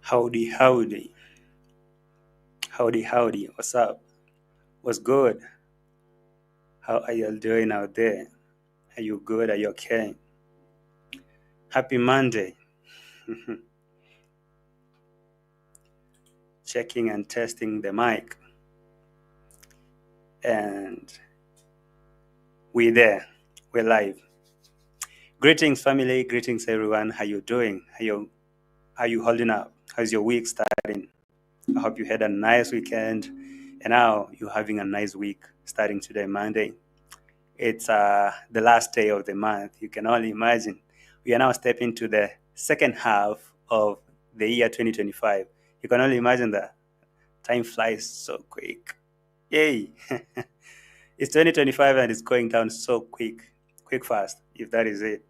Howdy, howdy. Howdy, howdy. What's up? What's good? How are y'all doing out there? Are you good? Are you okay? Happy Monday. Checking and testing the mic. And we're there. We're live. Greetings, family. Greetings, everyone. How you doing? How you holding up? How's your week starting? I hope you had a nice weekend. And now you're having a nice week starting today, Monday. It's the last day of the month. You can only imagine. We are now stepping to the second half of the year 2025. You can only imagine that. Time flies so quick. Yay! It's 2025 and it's going down so quick, fast, if that is it.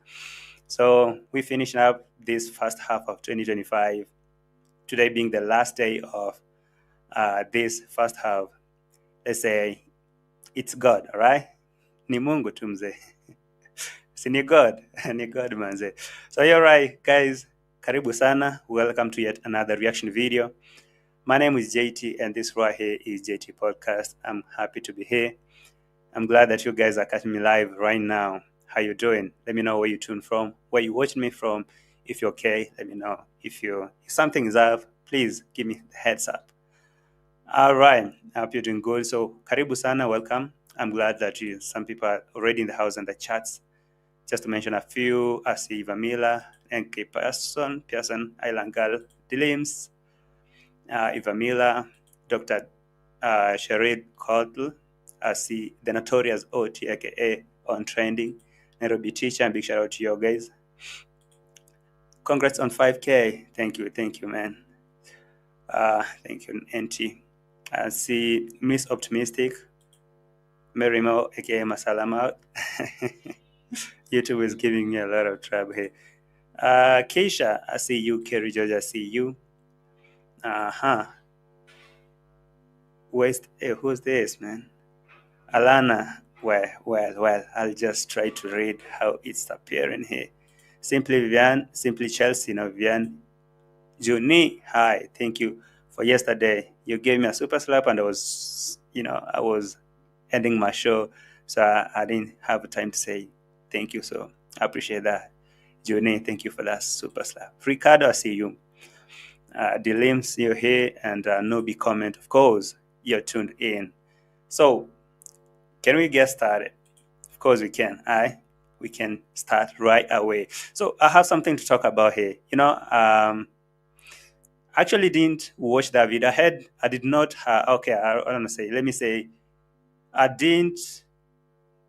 So we finishing up this first half of 2025. Today being the last day of this first half. Let's say it's God, all right? Ni Mungu tu mzee. Si ni God, ni God manze. So you're right, guys. Karibu sana. Welcome to yet another reaction video. My name is JT, and this right here is JT Podcast. I'm happy to be here. I'm glad that you guys are catching me live right now. How you doing? Let me know where you tune from, where you watching me from. If you're okay, let me know. If something is up, please give me the heads up. All right. I hope you're doing good. So karibu sana. Welcome. I'm glad that some people are already in the house and the chats. Just to mention a few, I see Ivamila, NK Pearson, Ailangal, Dilims, Ivamila, Dr. Sharid Cottle, I see the notorious OT, aka On Trending, Nairobi teacher, and big shout out to you guys. Congrats on 5K. Thank you, man. Thank you, NT. I see Miss Optimistic, Merimo, aka Masalama. YouTube is giving me a lot of trouble here. Keisha, I see you. Kerry George, I see you. Who's this, man? Alana. Well, I'll just try to read how it's appearing here. Simply Vivian, Simply Chelsea, no Vivian. Juni, hi, thank you for yesterday. You gave me a super slap and I was ending my show, so I didn't have time to say thank you, so I appreciate that. Juni, thank you for that super slap. Ricardo, I see you. Dilims, you're here, and Nobi comment, of course, you're tuned in. So, can we get started? Of course we can. We can start right away. So I have something to talk about here. Actually didn't watch that video. I did not. Okay, I don't know. Let me say, I didn't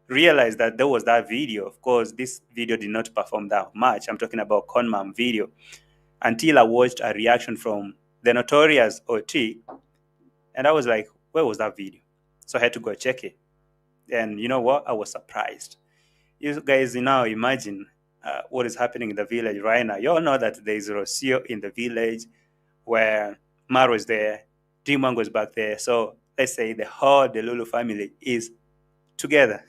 realize that there was that video. Of course, this video did not perform that much. I'm talking about CONMUM video, until I watched a reaction from the notorious OT, and I was like, where was that video? So I had to go check it. And you know what? I was surprised. You guys now imagine what is happening in the village right now. You all know that there is ROCIO in the village where Maro is there, Dimango is back there. So let's say the whole Delulu family is together.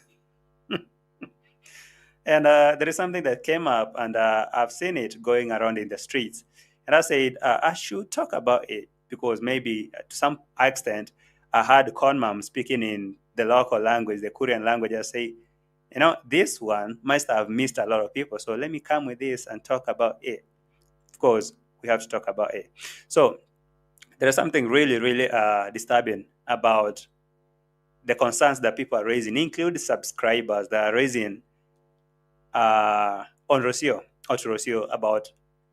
And there is something that came up, and I've seen it going around in the streets. And I said, I should talk about it because maybe to some extent, I heard CONMUM speaking in the local language, the Korean language. I say, this one must have missed a lot of people. So let me come with this and talk about it. Of course, we have to talk about it. So there is something really, really disturbing about the concerns that people are raising, including subscribers that are raising on ROCIO about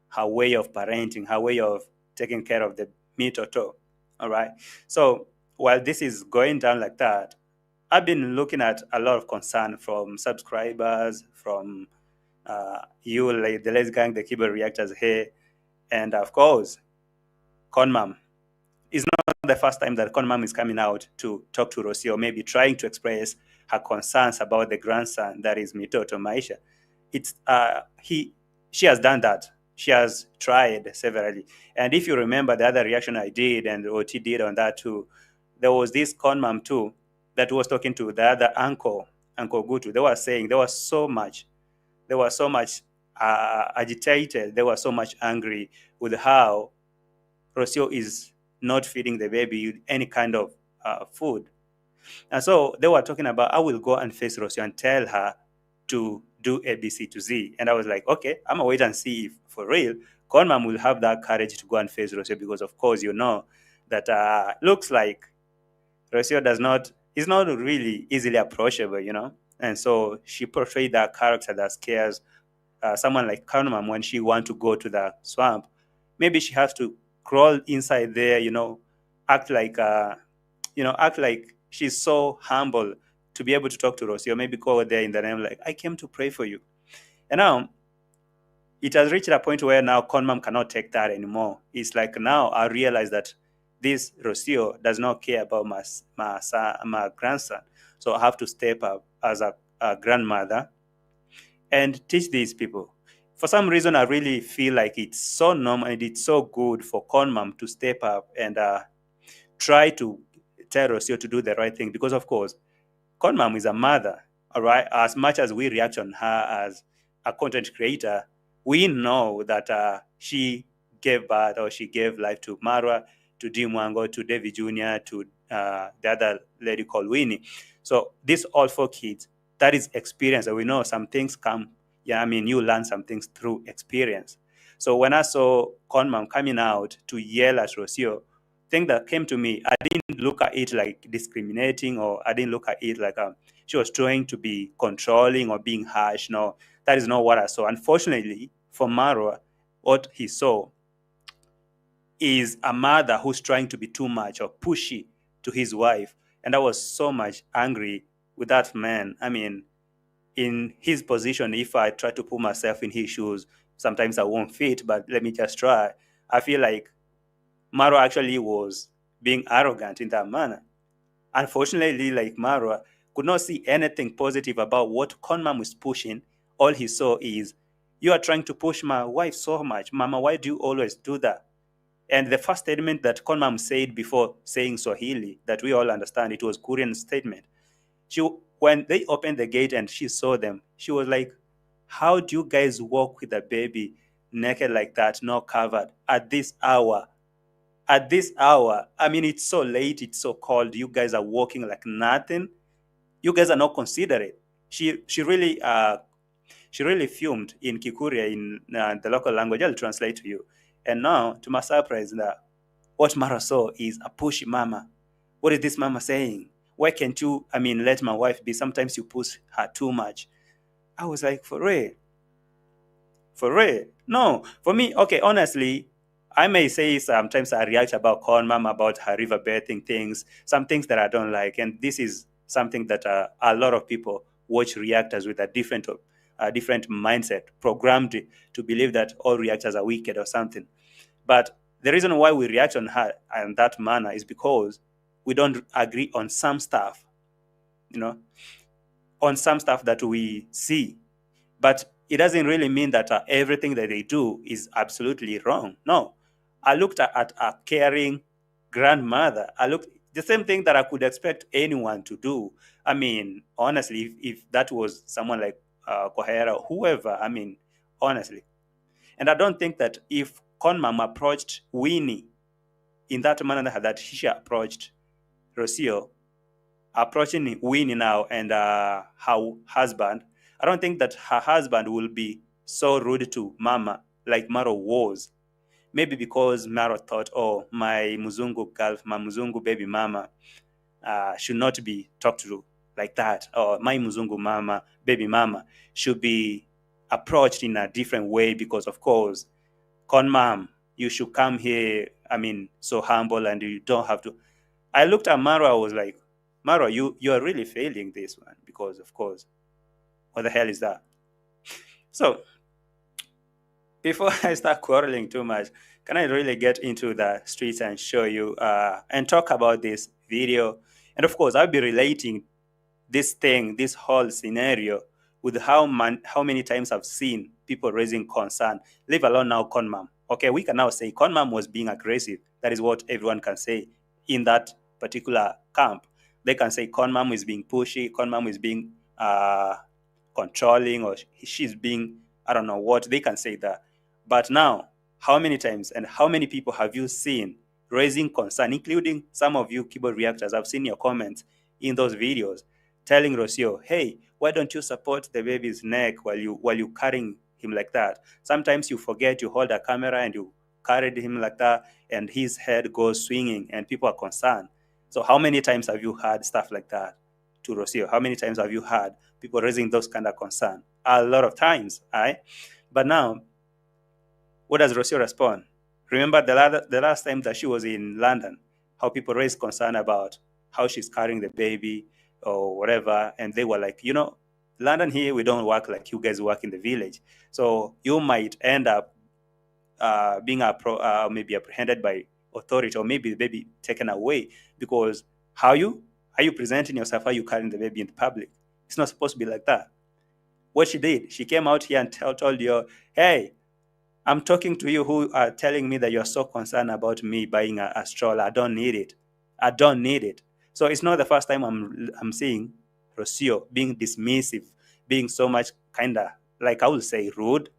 her way of parenting, her way of taking care of the mitoto. All right. So while this is going down like that, I've been looking at a lot of concern from subscribers, from you, like the Let's Gang, the keyboard reactors here, and of course, CONMUM. It's not the first time that CONMUM is coming out to talk to ROCIO, maybe trying to express her concerns about the grandson that is Mitoto Maisha. She has done that. She has tried severally. And if you remember the other reaction I did and OT did on that too, there was this CONMUM too that was talking to the other Uncle Gutu. They were saying they were so much agitated. They were so much angry with how Rosio is not feeding the baby any kind of food. And so they were talking about, I will go and face Rosio and tell her to do A, B, C to Z. And I was like, okay, I'm going to wait and see if for real CONMUM will have that courage to go and face Rosio, because of course you know that looks like Rosio is not really easily approachable, you know. And so she portrayed that character that scares someone like CONMUM when she wants to go to the swamp. Maybe she has to crawl inside there, you know, act like act like she's so humble to be able to talk to Rosio. Maybe go there in the name like, I came to pray for you. And now it has reached a point where now CONMUM cannot take that anymore. It's like, now I realize that this Rosio does not care about my grandson. So I have to step up as a grandmother and teach these people. For some reason, I really feel like it's so normal and it's so good for CONMUM to step up and try to tell Rosio to do the right thing, because of course, CONMUM is a mother, all right? As much as we react on her as a content creator, we know that she gave birth, or she gave life to Marwa, to Dimwango, to David Jr., to the other lady called Winnie. So these all four kids, that is experience. And we know some things come, you learn some things through experience. So when I saw CONMUM coming out to yell at Rosio, thing that came to me, I didn't look at it like discriminating, or I didn't look at it like she was trying to be controlling or being harsh. No, that is not what I saw. Unfortunately for Marwa, what he saw is a mother who's trying to be too much or pushy to his wife. And I was so much angry with that man. I mean, in his position, if I try to put myself in his shoes, sometimes I won't fit, but let me just try. I feel like Maro actually was being arrogant in that manner. Unfortunately, like Maro could not see anything positive about what CONMUM was pushing. All he saw is, you are trying to push my wife so much. Mama, why do you always do that? And the first statement that CONMUM said before saying Swahili, that we all understand, it was Korean statement. When they opened the gate and she saw them, she was like, how do you guys walk with a baby naked like that, not covered, at this hour? At this hour, I mean, it's so late, it's so cold. You guys are walking like nothing. You guys are not considerate. She really fumed in Kikuria, in the local language. I'll translate to you. And now, to my surprise, what Mara saw is a pushy mama. What is this mama saying? Why can't you, let my wife be? Sometimes you push her too much. I was like, for real? For real? No. For me, okay, honestly, I may say sometimes I react about CONMUM, about her river bathing things, some things that I don't like. And this is something that a lot of people watch reactors with a different mindset, programmed to believe that all reactors are wicked or something. But the reason why we react on her in that manner is because we don't agree on some stuff, on some stuff that we see. But it doesn't really mean that everything that they do is absolutely wrong. No. I looked at a caring grandmother. I looked the same thing that I could expect anyone to do. Honestly, if that was someone like Kohera or whoever, honestly. And I don't think that if CONMUM approached Winnie in that manner that she approached Rosio, approaching Winnie now and her husband, I don't think that her husband will be so rude to Mama like Maro was. Maybe because Maro thought, oh, my Muzungu girl, my Muzungu baby mama should not be talked to like that. Or my Muzungu mama, baby mama, should be approached in a different way because, of course, CONMUM, you should come here, so humble, and you don't have to. I looked at Maro, I was like, Maro, you are really failing this one because, of course, what the hell is that? So, before I start quarreling too much, can I really get into the streets and show you and talk about this video? And of course, I'll be relating this whole scenario with how many times I've seen people raising concern, leave alone now CONMUM. Okay, we can now say CONMUM was being aggressive. That is what everyone can say in that particular camp. They can say CONMUM is being pushy, CONMUM is being controlling, or she's being, I don't know what, they can say that. But now, how many times and how many people have you seen raising concern, including some of you keyboard reactors? I've seen your comments in those videos telling Rosio, hey, why don't you support the baby's neck while you carrying him like that? Sometimes you forget you hold a camera and you carried him like that and his head goes swinging and people are concerned. So how many times have you heard stuff like that to Rosio? How many times have you heard people raising those kind of concern? A lot of times, right? But now, what does Rosio respond? Remember the last time that she was in London, how people raised concern about how she's carrying the baby or whatever, and they were like, London here, we don't work like you guys work in the village. So you might end up being maybe apprehended by authority, or maybe the baby taken away, because how are you presenting yourself? How are you carrying the baby in public? It's not supposed to be like that. What she did, she came out here and told you, hey, I'm talking to you who are telling me that you're so concerned about me buying a stroller. I don't need it. I don't need it. So it's not the first time I'm seeing Rosio being dismissive, being so much kind of, like I would say, rude.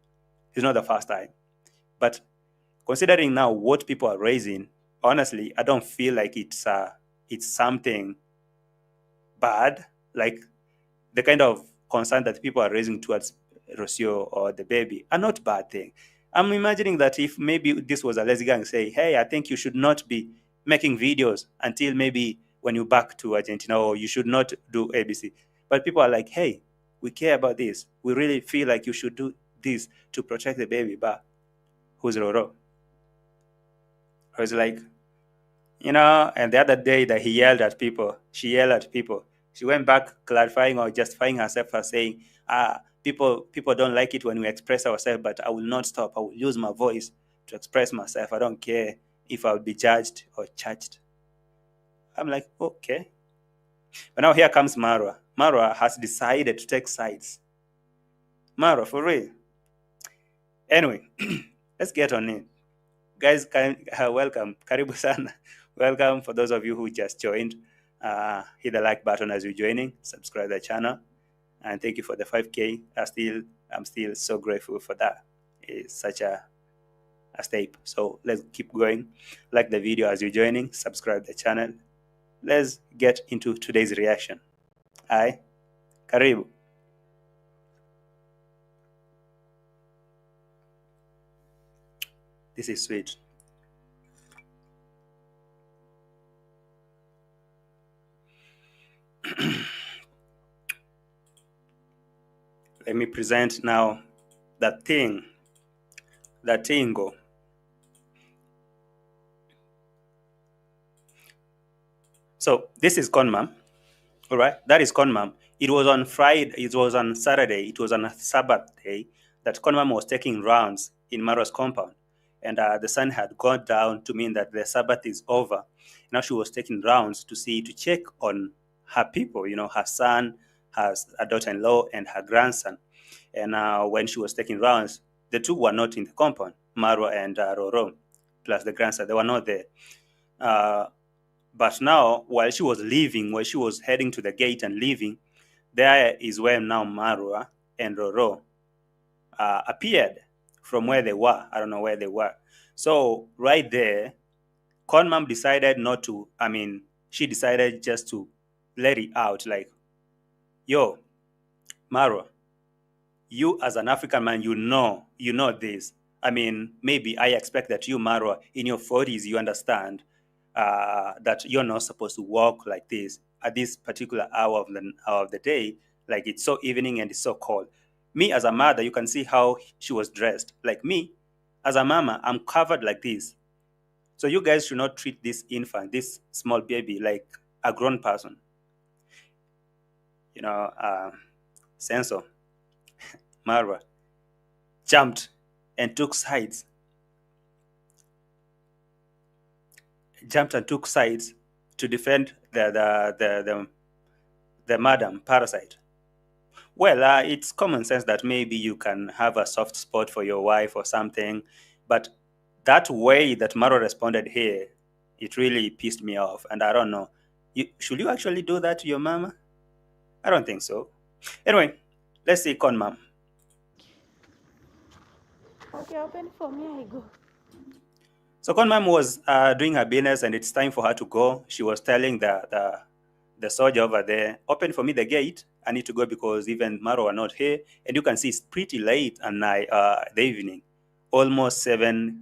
It's not the first time. But considering now what people are raising, honestly, I don't feel like it's something bad. Like the kind of concern that people are raising towards Rosio or the baby are not bad thing. I'm imagining that if maybe this was a lazy gang say, hey, I think you should not be making videos until maybe when you back to Argentina, or you should not do ABC. But people are like, hey, we care about this. We really feel like you should do this to protect the baby. But who's Roro? Who's like, and the other day that she yelled at people. She went back clarifying or justifying herself for saying, people don't like it when we express ourselves, but I will not stop. I will use my voice to express myself. I don't care if I will be judged or charged. I'm like, okay. But now here comes Marwa. Marwa has decided to take sides. Marwa, for real. Anyway, let's get on it. Guys, welcome. Karibu sana. Welcome for those of you who just joined. Hit the like button as you're joining. Subscribe to the channel. And thank you for the 5K. I'm still so grateful for that. It's such a step. So let's keep going. Like the video as you're joining. Subscribe to the channel. Let's get into today's reaction. Hi. Karibu. This is sweet. Let me present now that tingo. So this is CONMUM. All right, that is CONMUM. It was on Friday, it was on Saturday, it was on a Sabbath day that CONMUM was taking rounds in Maro's compound. And the sun had gone down to mean that the Sabbath is over. Now she was taking rounds to check on her people, her son, her daughter-in-law, and her grandson. And when she was taking rounds, the two were not in the compound, Maro and Roro, plus the grandson. They were not there. But now, while she was heading to the gate and leaving, there is where now Marwa and Roro appeared from where they were. I don't know where they were. So right there, CONMUM decided she decided just to let it out, like, yo, Marwa, you as an African man, you know this. Maybe I expect that you, Marwa, in your 40s, you understand that you're not supposed to walk like this at this particular hour of the day. Like, it's so evening and it's so cold. Me as a mother, you can see how she was dressed. Like me, as a mama, I'm covered like this. So you guys should not treat this infant, this small baby, like a grown person. Sensor, Marwa, jumped and took sides. To defend the madam parasite. Well, it's common sense that maybe you can have a soft spot for your wife or something, but that way that Maro responded here, it really pissed me off, and I don't know. Should you actually do that to your mama? I don't think so. Anyway, let's see CONMUM. Okay, open for me, I go. So CONMUM was doing her business, and it's time for her to go. She was telling the soldier over there, open for me the gate. I need to go because even Maro are not here. And you can see it's pretty late at night, the evening, almost 7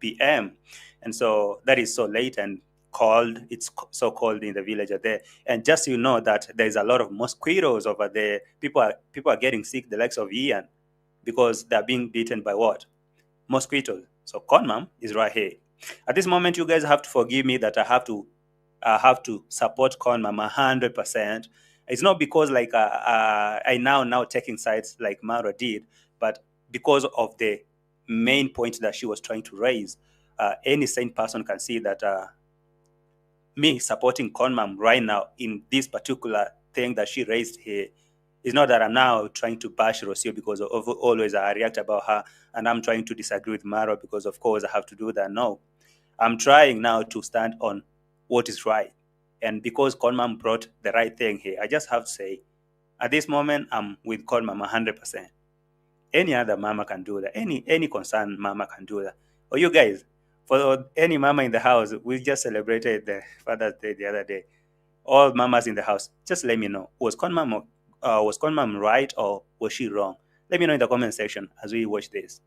p.m. And so that is so late and cold. It's so cold in the village there. And just so you know that there's a lot of mosquitoes over there. People are getting sick, the likes of Ian, because they're being bitten by what? Mosquitoes. So CONMUM is right here. At this moment, you guys have to forgive me that I have to support CONMUM 100%. It's not because like I now taking sides like Mara did, but because of the main point that she was trying to raise. Any sane person can see that me supporting CONMUM right now in this particular thing that she raised here is not that I'm now trying to bash Rosio because of always I react about her, and I'm trying to disagree with Maro because of course I have to do that. No, I'm trying now to stand on what is right. And because CONMUM brought the right thing here, I just have to say, at this moment, I'm with CONMUM 100%. Any other mama can do that. Any concerned mama can do that. Or you guys, for any mama in the house, we just celebrated the Father's Day the other day. All mamas in the house, just let me know. Was CONMUM right or was she wrong? Let me know in the comment section as we watch this.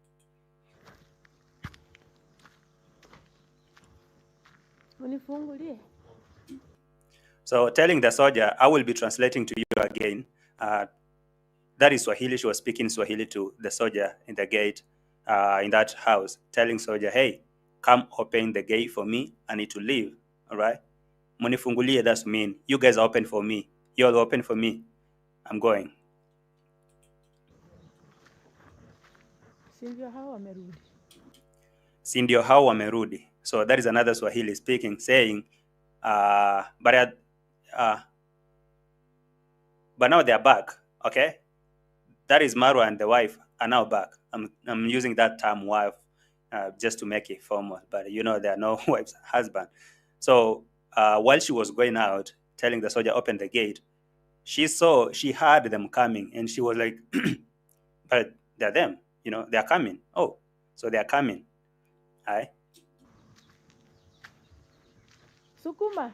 So telling the soldier, I will be translating to you again. That is Swahili. She was speaking Swahili to the soldier in the gate, in that house, telling soldier, hey, come open the gate for me. I need to leave. All right? Munifungulie, that's mean. You guys are open for me. You all open for me. I'm going. Sindio hao wamerudi. So that is another Swahili speaking, saying, but now they are back. Okay? That is Marwa and the wife are now back. I'm using that term wife just to make it formal, but you know there are no wife's husband. So while she was going out, telling the soldier open the gate, she heard them coming, and she was like, but they're them, they're coming. Oh, so they're coming. Aye. Sukuma.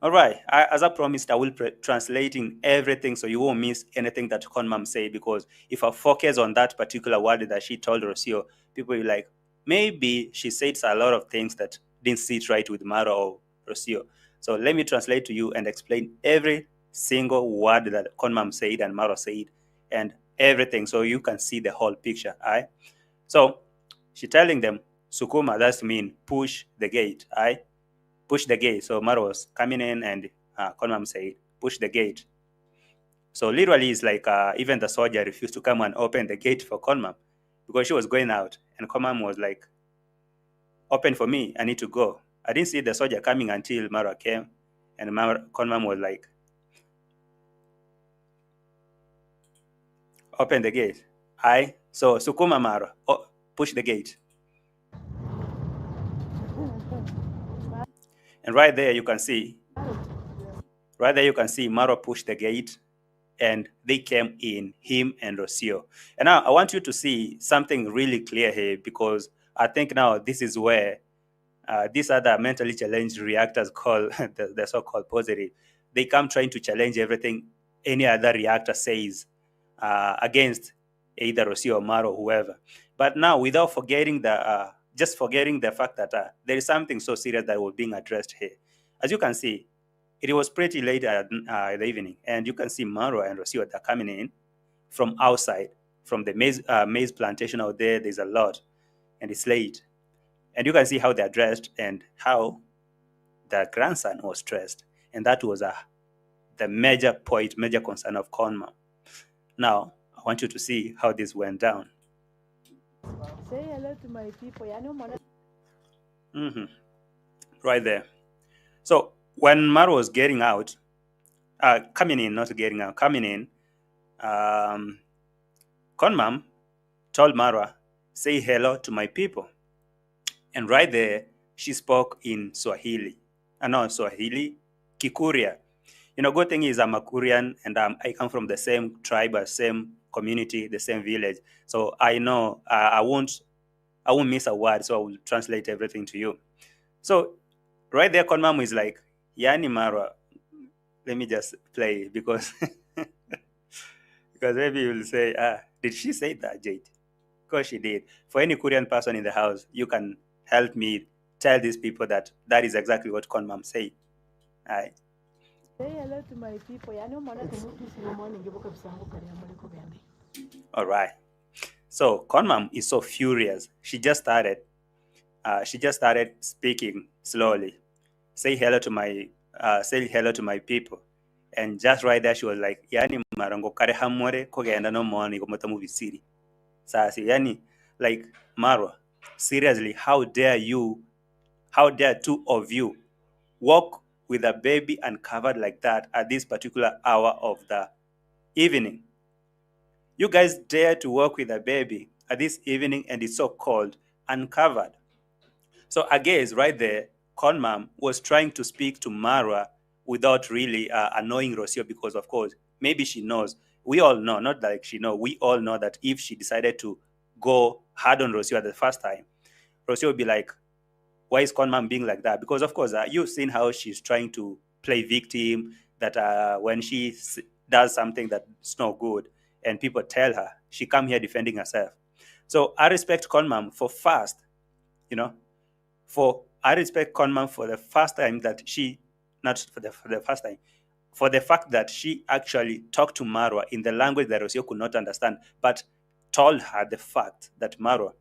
All right. As I promised, I will translating everything so you won't miss anything that CONMUM say, because if I focus on that particular word that she told Rosio, people will be like, maybe she said a lot of things that didn't sit right with Maro or Rosio. So let me translate to you and explain every single word that CONMUM said and Maro said and everything so you can see the whole picture. Aye? So she telling them, Sukuma, that's mean push the gate. Aye? Push the gate. So Maro was coming in and CONMUM said, push the gate. So literally it's like even the soldier refused to come and open the gate for CONMUM because she was going out, and CONMUM was like, open for me, I need to go. I didn't see the soldier coming until Maro came, and CONMUM was like, open the gate. Aye. So Sukuma Maro, push the gate. And right there you can see Maro push the gate, and they came in, him and Rosio. And now I want you to see something really clear here, because I think now this is where these other mentally challenged reactors call the so-called positive. They come trying to challenge everything any other reactor says against either Rosio or Maro, whoever. But now, without forgetting just forgetting the fact that there is something so serious that was being addressed here. As you can see, it was pretty late in the evening, and you can see Maro and Rosio are coming in from outside, from the maize plantation out there. There's a lot, and it's late. And you can see how they're dressed and how the grandson was dressed. And that was the major point, major concern of CONMUM. Now, I want you to see how this went down. Say hello to my people. Right there. So when Maro was getting out, coming in, CONMUM told Marwa, say hello to my people. And right there, she spoke in Swahili. No, Swahili, Kikuria. Good thing is I'm a Kurian, and I come from the same tribe, same community, the same village. So I know I won't I won't miss a word, so I will translate everything to you. So right there, CONMUM is like, Yani Marwa, let me just play because because maybe you'll say, did she say that, Jade? Because she did. For any Korean person in the house, you can help me tell these people that that is exactly what CONMUM said. Aye. Say hello to my people. All right. So CONMUM is so furious. She just started speaking slowly. Say hello to my people. And just right there, she was like, yani marango kare hamore kogenda no money gomotamu visiri. Sasi, yani, like, Marwa, seriously, how dare two of you walk with a baby uncovered like that at this particular hour of the evening? You guys dare to walk with a baby at this evening and it's so cold, uncovered. So again, right there, CONMUM was trying to speak to Marwa without really annoying Rosio because, of course, maybe she knows. We all know, not like she know, we all know that if she decided to go hard on Rosio at the first time, Rosio would be like, why is CONMUM being like that? Because, of course, you've seen how she's trying to play victim, that when she does something that's not good and people tell her, she come here defending herself. So I respect CONMUM for first, I respect CONMUM for the first time that she, not for the first time, for the fact that she actually talked to Marwa in the language that Rosio could not understand, but told her the fact that Marwa,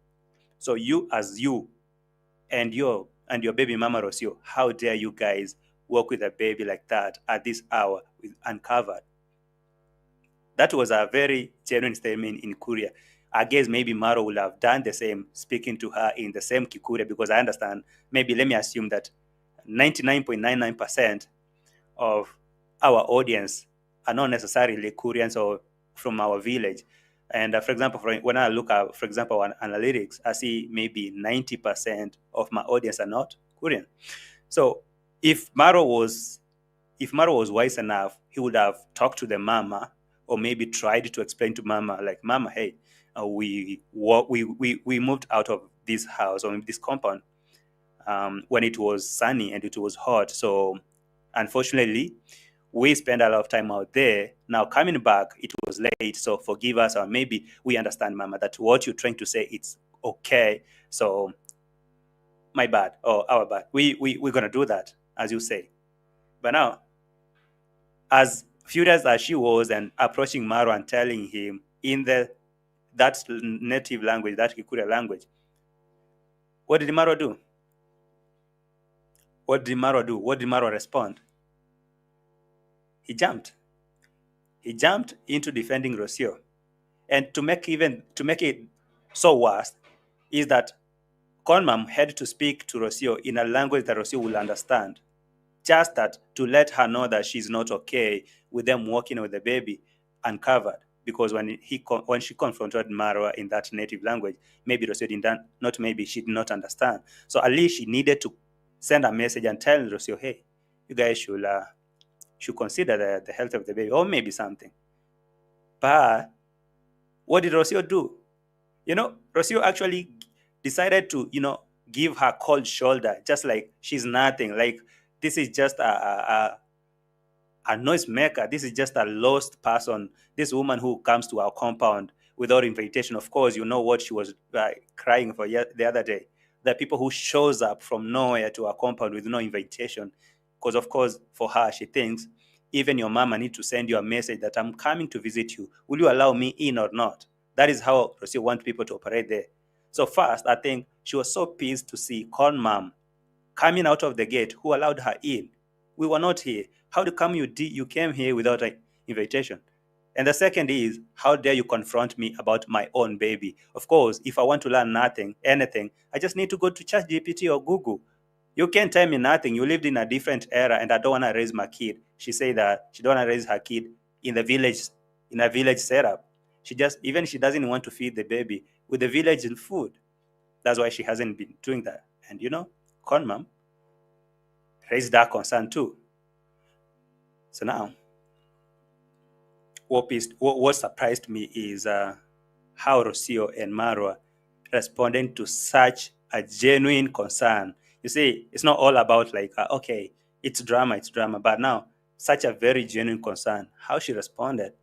so you as you and your baby mama Rosio, how dare you guys walk with a baby like that at this hour with uncovered? That was a very genuine statement in Korea. I guess maybe Maro will have done the same, speaking to her in the same Kikuria, because I understand, maybe let me assume that 99.99% of our audience are not necessarily Koreans or from our village. And for example, when I look at, for example, on analytics, I see maybe 90% of my audience are not Korean. So if Maro was wise enough, he would have talked to the mama, or maybe tried to explain to mama, like, Mama, hey, we moved out of this house or this compound when it was sunny and it was hot. So unfortunately, we spent a lot of time out there. Now coming back, it was late. So forgive us, or maybe we understand, Mama, that what you're trying to say, it's okay. So my bad, or our bad. We're gonna do that, as you say. But now, as furious as she was and approaching Maro and telling him in that native language, that Kikuria language, what did Maro do? What did Maro do? What did Maro respond? He jumped. He jumped into defending Rosio. And to make it so worse is that CONMUM had to speak to Rosio in a language that Rosio will understand. Just that, to let her know that she's not okay with them walking with the baby uncovered. Because when she confronted Marwa in that native language, maybe Rosio she did not understand. So at least she needed to send a message and tell Rosio, hey, you guys should consider the health of the baby, or maybe something. But what did Rosio do? Rosio actually decided to, give her cold shoulder, just like she's nothing. Like, this is just a noisemaker. This is just a lost person. This woman who comes to our compound without invitation. Of course, you know what she was crying for the other day. The people who shows up from nowhere to our compound with no invitation. Because, of course, for her, she thinks, even your mama need to send you a message that I'm coming to visit you. Will you allow me in or not? That is how Rosie wants people to operate there. So first, I think she was so pleased to see CONMUM coming out of the gate, who allowed her in. We were not here. How come you came here without an invitation? And the second is, how dare you confront me about my own baby? Of course, if I want to learn anything, I just need to go to ChatGPT or Google. You can't tell me nothing. You lived in a different era, and I don't want to raise my kid. She said that she don't want to raise her kid in a village setup. She doesn't want to feed the baby with the village food. That's why she hasn't been doing that. And CONMUM raised that concern too. So now, what surprised me is how Rosio and Marwa responding to such a genuine concern. You see, it's not all about like, okay, it's drama, but now such a very genuine concern. How she responded,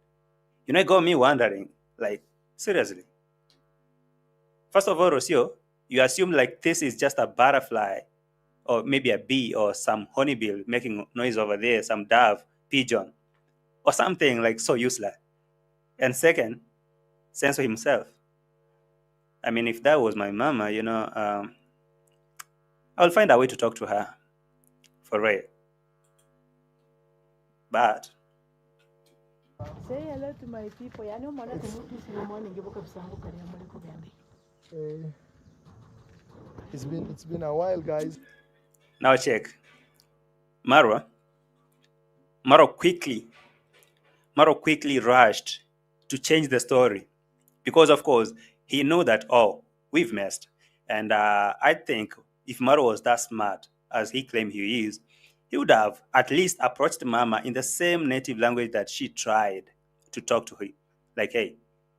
it got me wondering, like, seriously. First of all, Rosio, you assume like this is just a butterfly or maybe a bee or some honeybee making noise over there, some dove, pigeon, or something like so useless. And second, censor himself. I mean, if that was my mama, I'll find a way to talk to her for real. But Say hello to my people. Yani umwana kumutu sinomoni ngibuka bisango kari amale kugende. It's been a while, guys. Now check. Maro quickly rushed to change the story because, of course, he knew that, we've messed. And I think if Maro was that smart, as he claimed he is, he would have at least approached Mama in the same native language that she tried to talk to her. Like, hey,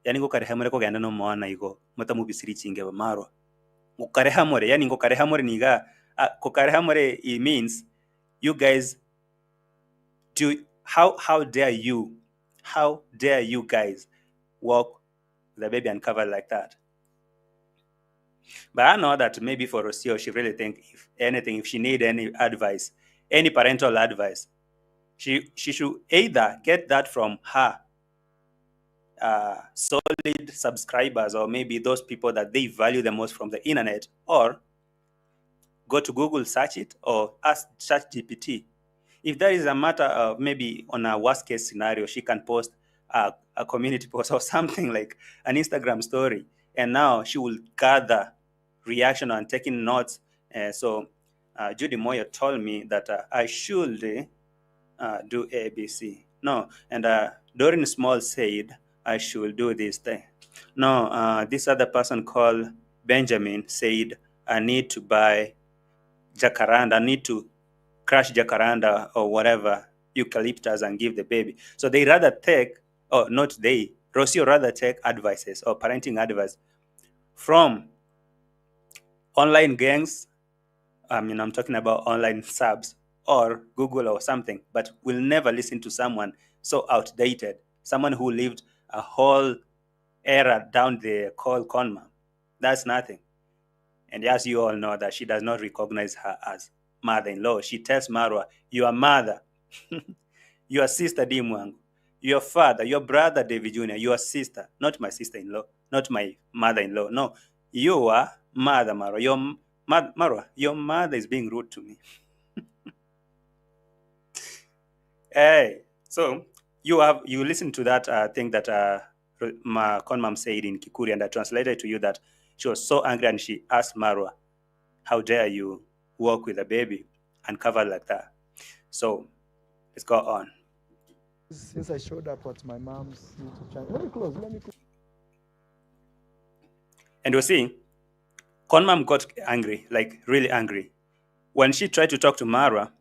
yani ngo karehamore ko ganda no mwana igo mata mubisiri chinge ba Maro. Ngo karehamore yani ngo karehamore niga ko karehamore it means you guys how dare you guys walk the baby uncovered like that. But I know that maybe for Rosio, she really think if she need any advice, any parental advice, she should either get that from her solid subscribers or maybe those people that they value the most from the internet, or go to Google, search it, or ask ChatGPT. If there is a matter of maybe on a worst case scenario, she can post a community post or something like an Instagram story. And now she will gather reaction and taking notes. So Judy Moyer told me that I should do ABC. No, and Doreen Small said I should do this thing. No, this other person called Benjamin said I need to buy jacaranda. I need to crush jacaranda or whatever eucalyptus and give the baby. So they rather take, or not they, Rosio rather take advices or parenting advice from online gangs. I mean, I'm talking about online subs or Google or something, but will never listen to someone so outdated, someone who lived a whole era down there called CONMUM. That's nothing. And as you all know that she does not recognize her as mother-in-law. She tells Marwa, your mother, your sister Dimwangu, your father, your brother David Jr., your sister, not my sister-in-law, not my mother-in-law. No, your mother, Marwa. Marwa, your mother is being rude to me. Hey, so you listen to that thing that CONMUM said in Kikuri, and I translated to you that she was so angry and she asked Marwa, how dare you walk with a baby uncovered like that? So let's go on. Since I showed up at my mom's YouTube channel, let me close. And you see, CONMUM got angry, like really angry, when she tried to talk to Marwa.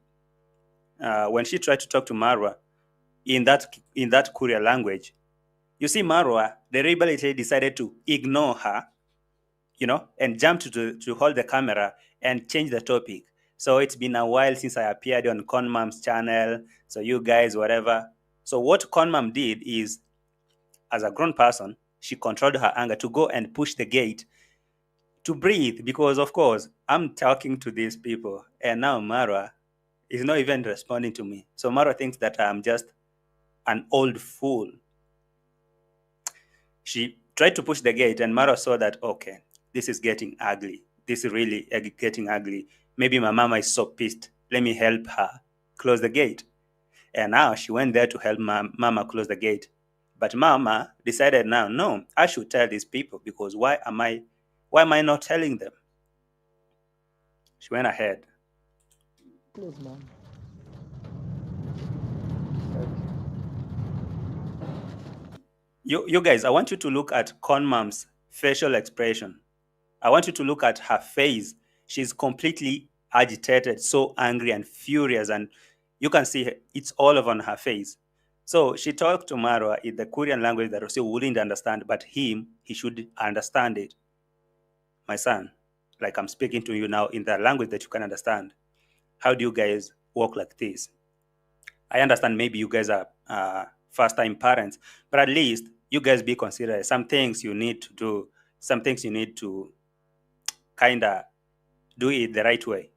In that Korea language, you see, Marwa deliberately decided to ignore her, and jump to hold the camera and change the topic. So it's been a while since I appeared on CONMUM's channel. So you guys, whatever. So what CONMUM did is, as a grown person, she controlled her anger to go and push the gate to breathe, because of course I'm talking to these people and now Marwa is not even responding to me. So Marwa thinks that I'm just an old fool. She tried to push the gate and Marwa saw that, okay, this is getting ugly. This is really getting ugly. Maybe my mama is so pissed. Let me help her close the gate. And now she went there to help mama close the gate. But mama decided now, no, I should tell these people, because why am I not telling them? She went ahead. Close, man. You guys, I want you to look at CONMUM's facial expression. I want you to look at her face. She's completely agitated, so angry and furious, and you can see it's all over on her face. So she talked to Marwa in the Korean language that Rosio wouldn't understand, but he should understand it. my son, like I'm speaking to you now in the language that you can understand. How do you guys work like this? I understand maybe you guys are first-time parents, but at least you guys be considerate. Some things you need to do, some things you need to kind of do it the right way.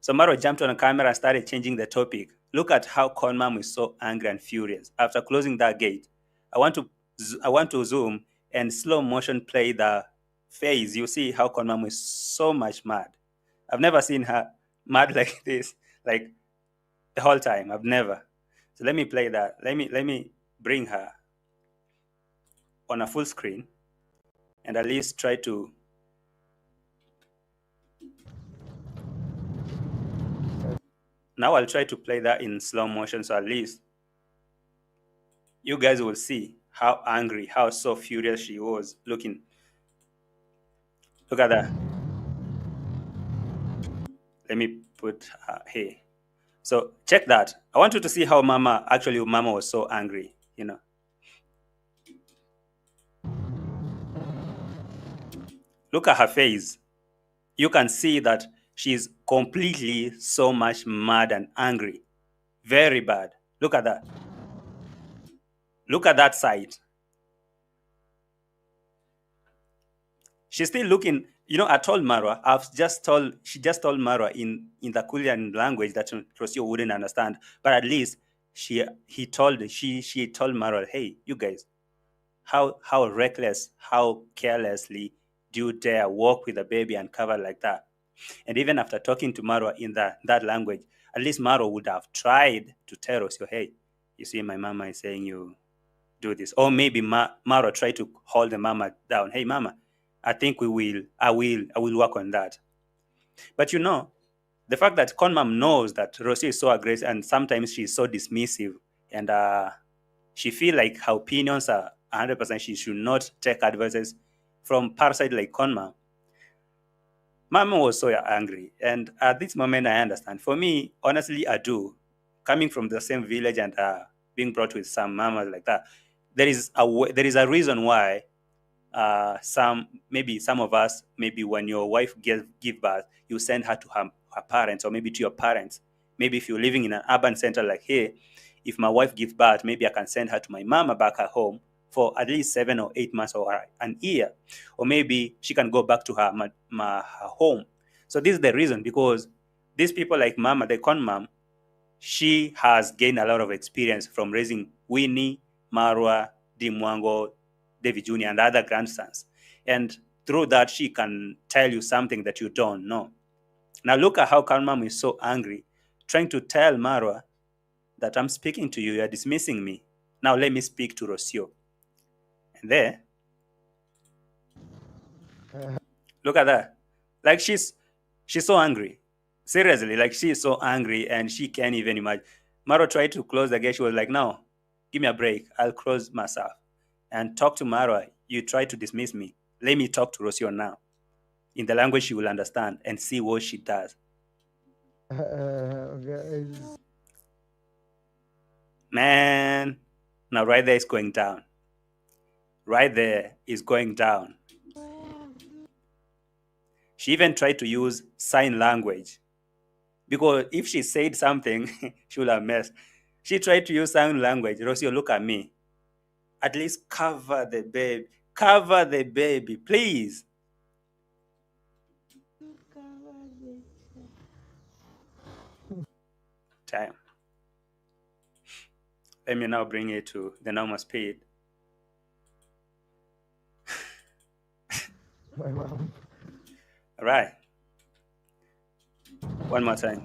So Maro jumped on the camera and started changing the topic. Look at how CONMUM is so angry and furious. After closing that gate, I want to zoom and slow motion play the face. You see how CONMUM is so much mad. I've never seen her mad like this, like the whole time. I've never. So let me play that. Let me bring her on a full screen and at least try to. Now I'll try to play that in slow motion, so at least you guys will see how angry, how so furious she was looking. Look at that. Let me put her here. So check that. I want you to see how Mama was so angry, you know. Look at her face. You can see that she's completely so much mad and angry. Very bad. Look at that. Look at that side. She's still looking, you know, I told Marwa, she just told Marwa in the Korean language that Rosio wouldn't understand, but at least she told Marwa, hey, you guys, how reckless, how carelessly do you dare walk with a baby and cover like that? And even after talking to Marwa in that language, at least Marwa would have tried to tell Rosio, hey, you see, my mama is saying you do this. Or maybe Marwa tried to hold the mama down. Hey, mama, I think I will work on that. But you know, the fact that CONMUM knows that Rosio is so aggressive and sometimes she's so dismissive and she feel like her opinions are 100%, she should not take advices from parasite like CONMUM. Mama was so angry. And at this moment, I understand. For me, honestly, I do. Coming from the same village and being brought with some mamas like that, there is a reason why some of us, maybe when your wife give birth, you send her to her parents or maybe to your parents. Maybe if you're living in an urban center like here, if my wife gives birth, maybe I can send her to my mama back at home for at least 7 or 8 months or an year. Or maybe she can go back to her home. So this is the reason, because these people like Mama, the CONMUM, she has gained a lot of experience from raising Winnie, Marwa, Dimwango, David Jr., and other grandsons. And through that, she can tell you something that you don't know. Now look at how CONMUM is so angry, trying to tell Marwa that I'm speaking to you, you're dismissing me. Now let me speak to Rosio. And there, look at that. Like she's so angry. Seriously, like she is so angry and she can't even imagine. Marwa tried to close the gate. She was like, no, give me a break. I'll close myself and talk to Marwa. You try to dismiss me. Let me talk to Rosio now in the language she will understand and see what she does. Guys. Man, now right there is going down. Right there is going down. She even tried to use sign language, because if she said something, she would have messed. She tried to use sign language. Rosio, look at me. At least cover the baby. Cover the baby, please. Time. Let me now bring it to the normal speed. My mom. All right. One more time.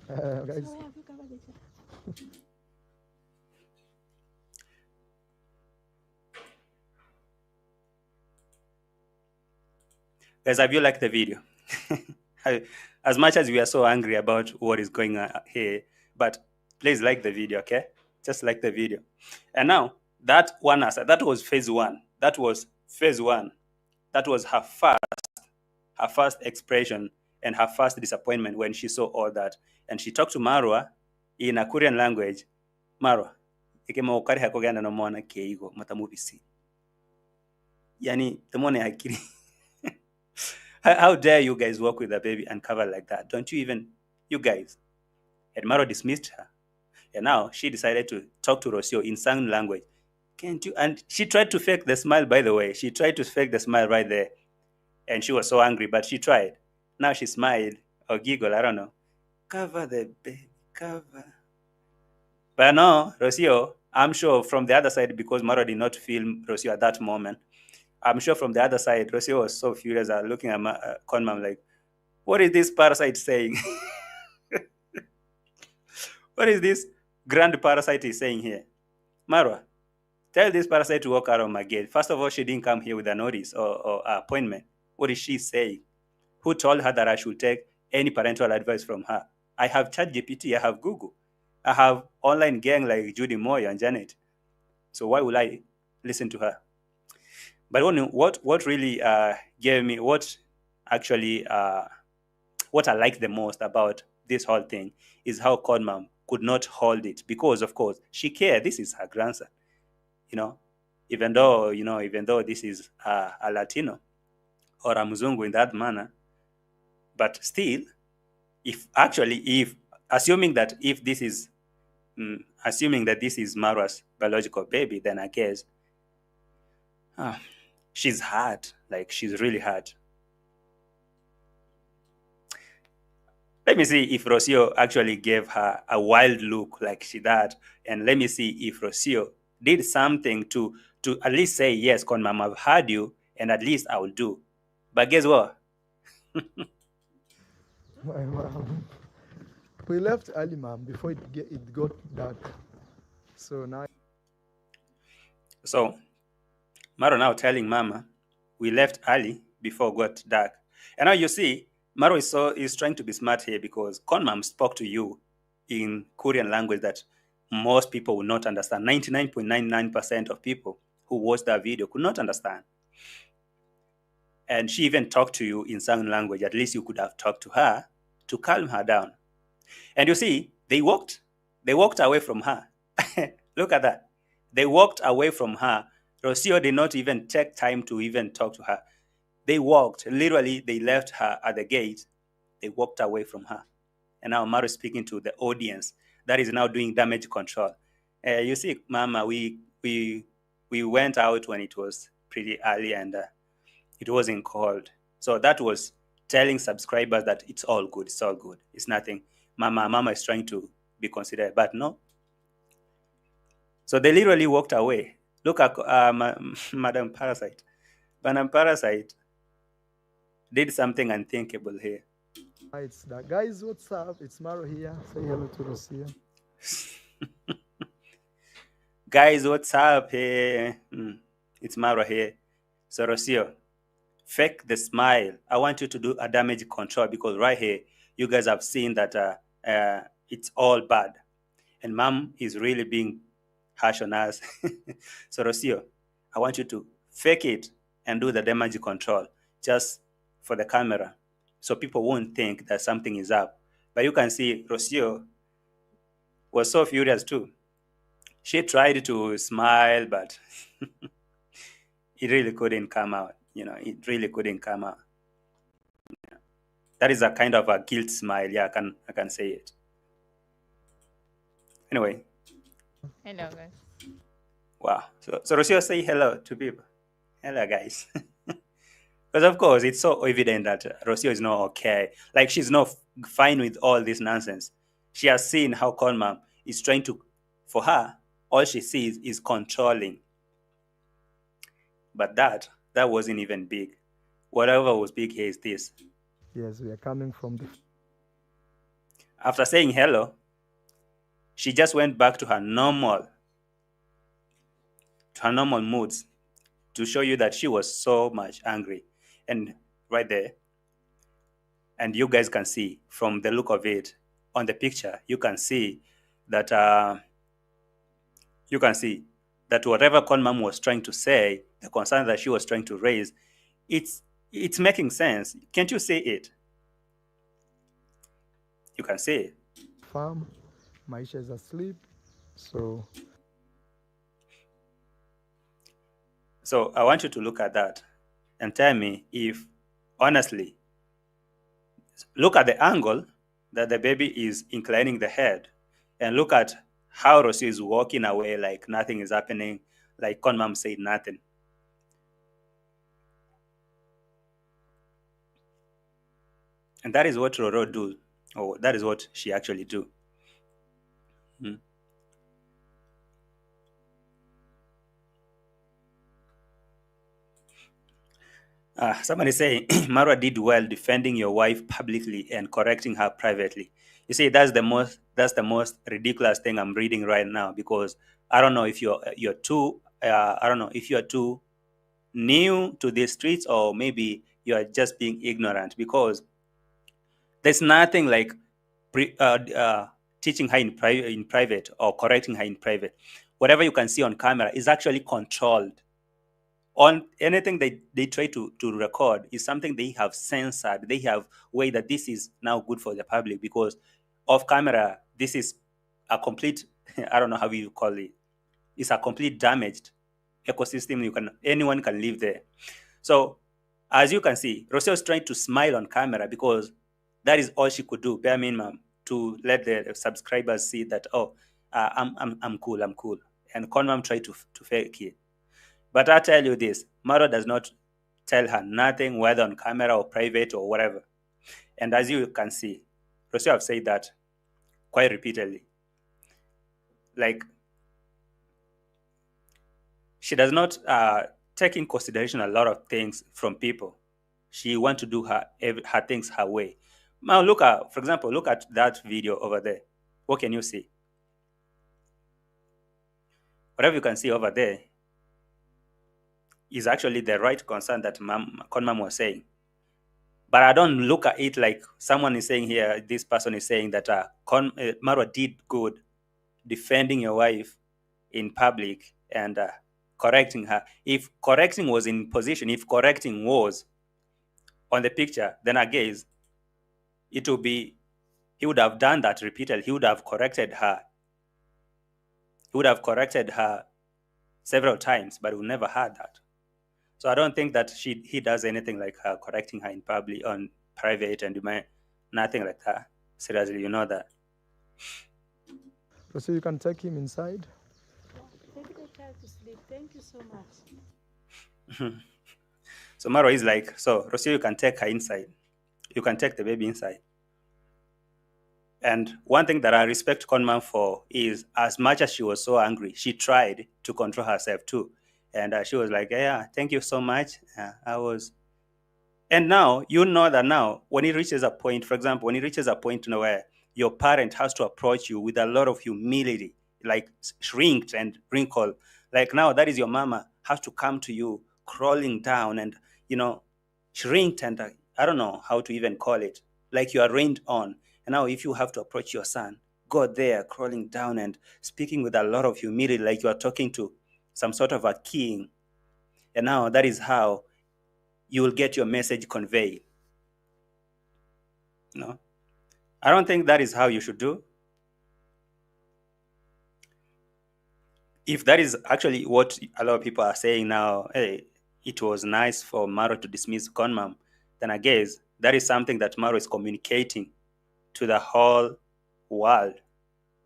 Guys. Guys, have you liked the video? As much as we are so angry about what is going on here, but please like the video, okay? Just like the video. And now, that was phase one. That was phase one. That was her first expression and her first disappointment when she saw all that. And she talked to Marwa in a Korean language. Marwa, ikemaukari hakogana no mwana keigo matamuvisi. Yani, temone hakiri. How dare you guys walk with a baby uncovered like that? Don't you even, you guys? And Maro dismissed her. And now she decided to talk to Rosio in sign language. Can't you? And she tried to fake the smile, by the way. She tried to fake the smile right there. And she was so angry, but she tried. Now she smiled or giggled, I don't know. Cover the baby, cover. But no, Rosio, I'm sure from the other side, because Maro did not film Rosio at that moment, I'm sure from the other side, Rosio was so furious at looking at CONMUM like, what is this parasite saying? What is this grand parasite is saying here? Marwa, tell this parasite to walk out of my gate. First of all, she didn't come here with a notice or appointment. What is she saying? Who told her that I should take any parental advice from her? I have ChatGPT, I have Google, I have online gang like Judy Moy and Janet. So why would I listen to her? But what really gave me, what actually, what I like the most about this whole thing is how CONMUM could not hold it because, of course, she cared. This is her grandson, even though this is a Latino or a Mzungu in that manner, but still, if assuming that this is Marwa's biological baby, then I guess she's hurt. Like, she's really hurt. Let me see if Rosio actually gave her a wild look like she did, and let me see if Rosio did something to at least say, yes, CONMUM, I've heard you, and at least I will do. But guess what? My mom. We left early, mom, before it got dark. So now. So Maro now telling Mama, we left early before it got dark. And now you see, Maro is trying to be smart here because CONMUM spoke to you in Korean language that most people will not understand. 99.99% of people who watched that video could not understand. And she even talked to you in sign language. At least you could have talked to her to calm her down. And you see, they walked away from her. Look at that. They walked away from her. Rosio did not even take time to even talk to her. They walked. Literally, they left her at the gate. They walked away from her. And now Maro is speaking to the audience that is now doing damage control. You see, Mama, we went out when it was pretty early and it wasn't cold. So that was telling subscribers that it's all good. It's all good. It's nothing. Mama is trying to be considerate, but no. So they literally walked away. Look at Madam Parasite. Madam Parasite did something unthinkable here. It's that. Guys, what's up? It's Maro here. Say hello to Rosio. Guys, what's up here? It's Maro here. So Rosio, fake the smile. I want you to do a damage control because right here, you guys have seen that it's all bad. And Mom is really being harsh on us. So Rosio, I want you to fake it and do the damage control just for the camera so people won't think that something is up. But you can see Rosio was so furious too. She tried to smile, but it really couldn't come out. It really couldn't come out. Yeah. That is a kind of a guilt smile. Yeah, I can say it. Anyway. Hello, guys. Wow. So Rosio, say hello to people. Hello, guys. Because of course, it's so evident that Rosio is not okay. Like, she's not fine with all this nonsense. She has seen how CONMUM is trying to, for her, all she sees is controlling. But that wasn't even big. Whatever was big here is this. Yes, we are coming from the... After saying hello, she just went back to her normal moods to show you that she was so much angry. And right there, and you guys can see from the look of it on the picture, you can see that whatever CONMUM was trying to say, the concern that she was trying to raise, it's making sense. Can't you see it? You can see it. Farm, Maisha is asleep, so I want you to look at that and tell me if honestly, look at the angle that the baby is inclining the head, and look at how Rosio is walking away like nothing is happening, like CONMUM said nothing. And that is what Roro do, or that is what she actually do. Hmm. Somebody saying Marwa did well defending your wife publicly and correcting her privately. You see, that's the most ridiculous thing I'm reading right now, because I don't know if you're too I don't know if you're too new to the streets, or maybe you are just being ignorant, because there's nothing like teaching her in private or correcting her in private. Whatever you can see on camera is actually controlled. On anything they try to record is something they have censored. They have way that this is now good for the public, because off camera this is a complete I don't know how you call it. It's a complete damaged ecosystem. Anyone can live there. So as you can see, Rosio is trying to smile on camera because that is all she could do, bare minimum, to let the subscribers see that, oh, I'm cool, and CONMUM tried to fake it. But I tell you this, Maro does not tell her nothing, whether on camera or private or whatever. And as you can see, Rosio have said that quite repeatedly. Like, she does not take in consideration a lot of things from people. She wants to do her things her way. Now for example, look at that video over there. What can you see? Whatever you can see over there is actually the right concern that CONMUM was saying. But I don't look at it like someone is saying here, this person is saying that Marwa did good defending your wife in public and correcting her. If correcting was in position, if correcting was on the picture, then I guess it would be, he would have done that repeatedly. He would have corrected her. He would have corrected her several times, but we never had that. So I don't think that he does anything like correcting her in public, on private, and nothing like that. Seriously, you know that. So you can take him inside. Take the child to sleep. Thank you so much. So Maro is like, so Rosio, you can take her inside. You can take the baby inside. And one thing that I respect CONMUM for is, as much as she was so angry, she tried to control herself too. And she was like, yeah, thank you so much. And now, you know that now, when it reaches a point, for example, when it reaches a point where your parent has to approach you with a lot of humility, like shrinked and wrinkled, like now that is your mama has to come to you crawling down and, shrinked, and I don't know how to even call it, like you are rained on. And now if you have to approach your son, go there crawling down and speaking with a lot of humility, like you are talking to some sort of a king. And now that is how you will get your message conveyed. No, I don't think that is how you should do. If that is actually what a lot of people are saying now, hey, it was nice for Maro to dismiss CONMUM, then I guess that is something that Maro is communicating to the whole world,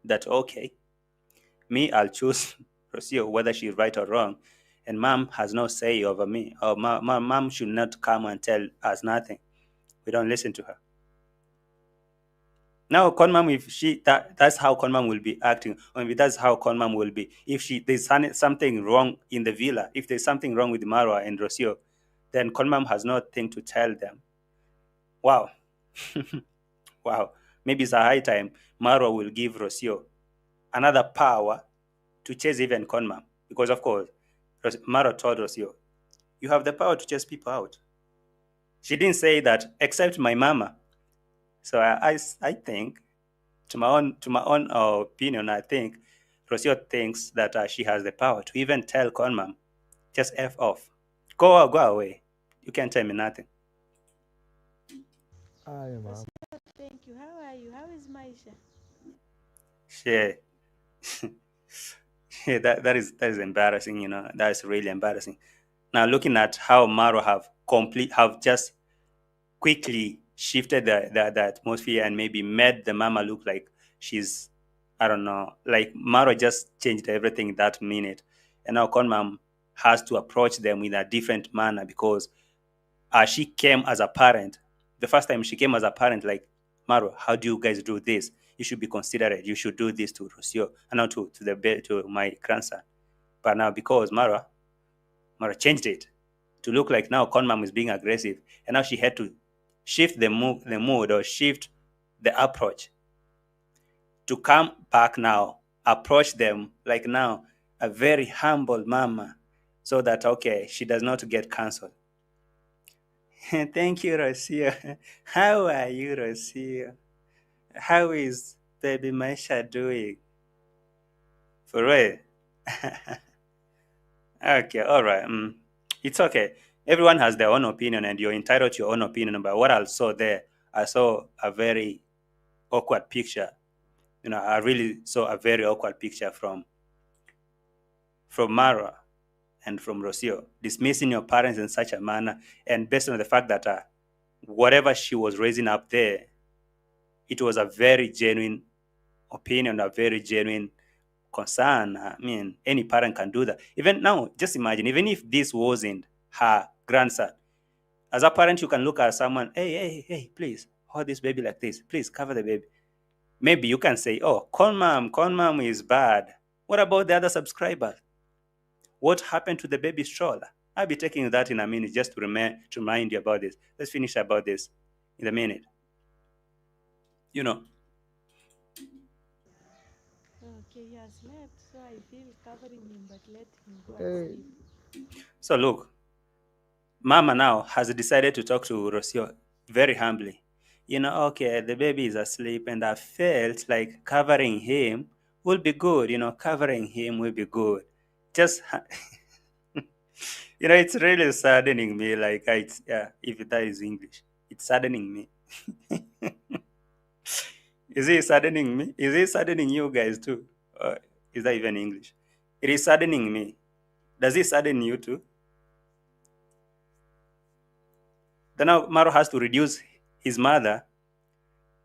that, okay, me, I'll choose Rosio whether she's right or wrong, and mom has no say over me, or mom should not come and tell us nothing. We don't listen to her. Now, CONMUM, if that's how CONMUM will be acting, or maybe that's how CONMUM will be. If there's something wrong in the villa, if there's something wrong with Marwa and Rosio, then CONMUM has nothing to tell them. Wow. Wow. Maybe it's a high time Marwa will give Rosio another power to chase even CONMUM. Because, of course, Marwa told Rosio, you have the power to chase people out. She didn't say that, except my mama. So I think, to my own opinion, I think Rosio thinks that she has the power to even tell CONMUM, just F off. Go away. You can't tell me nothing. Hi, mom. Thank you. How are you? How is Maisha? Yeah. That is embarrassing, That is really embarrassing. Now, looking at how Maro have just quickly shifted the atmosphere and maybe made the mama look like she's, I don't know, like Maro just changed everything that minute. And now CONMUM has to approach them in a different manner because she came as a parent. The first time she came as a parent, like, Maro, how do you guys do this? You should be considerate. You should do this to Rosio and not to my grandson. But now because Maro changed it to look like now CONMUM is being aggressive, and now she had to shift the mood or shift the approach to come back now, approach them like now a very humble mama, so that okay, she does not get cancelled. Thank you, Rosio. How are you, Rosio? How is baby Maisha doing? For real? Okay, all right. It's okay. Everyone has their own opinion, and you're entitled to your own opinion. But what I saw there, I saw a very awkward picture. I really saw a very awkward picture from MARWA and from Rosio, dismissing your parents in such a manner, and based on the fact that whatever she was raising up there, it was a very genuine opinion, a very genuine concern. I mean, any parent can do that. Even now, just imagine, even if this wasn't her grandson, as a parent, you can look at someone, hey, please hold this baby like this. Please cover the baby. Maybe you can say, oh, CONMUM is bad. What about the other subscribers? What happened to the baby stroller? I'll be taking that in a minute just to remind you about this. Let's finish about this in a minute. Okay, he has slept, so I feel covering him, but let him go and sleep. So look, Mama now has decided to talk to Rosio very humbly. Okay, the baby is asleep, and I felt like covering him will be good. Covering him will be good. Just, it's really saddening me. Like, if that is English, it's saddening me. Is it saddening me? Is it saddening you guys too? Is that even English? It is saddening me. Does it sadden you too? Then now Maro has to reduce his mother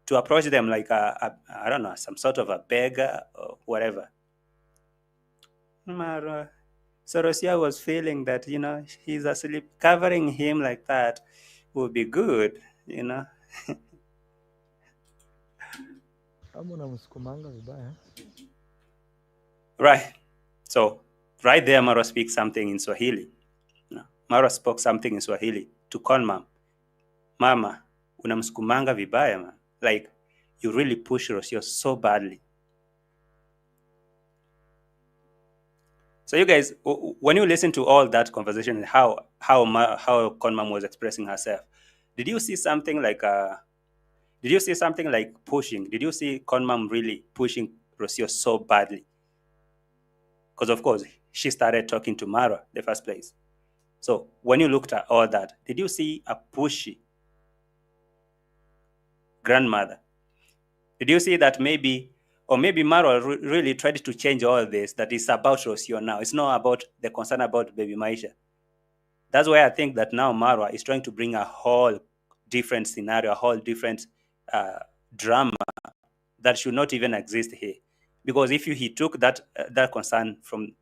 to approach them like I don't know, some sort of a beggar or whatever. Maro, so Rosia was feeling that, he's asleep. Covering him like that would be good. Right. So right there, Maro speaks something in Swahili. Maro spoke something in Swahili to CONMUM. Mama, unamsukumanga vibaya, man. Like, you really push Rosio so badly. So you guys, when you listen to all that conversation, how CONMUM was expressing herself, did you see something like pushing? Did you see CONMUM really pushing Rosio so badly? Because of course she started talking to Maro the first place. So when you looked at all that, did you see a pushy grandmother? Did you see that maybe Maro really tried to change all this, that it's about Rosio now? It's not about the concern about baby Maisha. That's why I think that now Maro is trying to bring a whole different scenario, a whole different drama that should not even exist here. Because if he took that concern from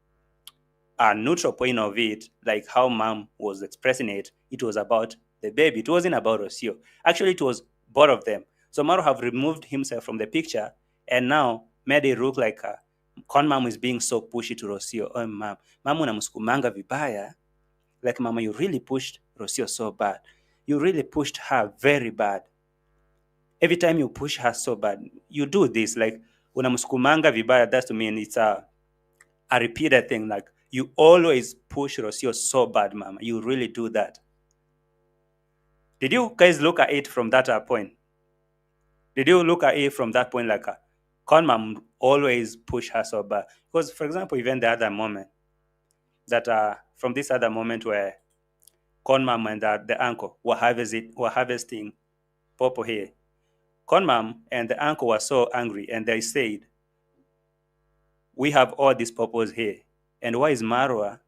a neutral point of it, like how Mom was expressing it, it was about the baby. It wasn't about Rosio. Actually, it was both of them. So Maro have removed himself from the picture and now made it look like CONMUM is being so pushy to Rosio. Oh, Mom unamsukumanga vibaya. Like, Mama, you really pushed Rosio so bad. You really pushed her very bad. Every time you push her so bad, you do this. Like, unamsukumanga vibaya, that's to mean it's a repeated thing. Like, you always push Rosio so bad, Mama. You really do that. Did you guys look at it from that point? Did you look at it from that point, like CONMUM always push her so bad? Because, for example, even the other moment, that from this other moment where CONMUM and the uncle were harvesting pawpaw here, CONMUM and the uncle were so angry, and they said, we have all these pawpaws here, and why is Marwa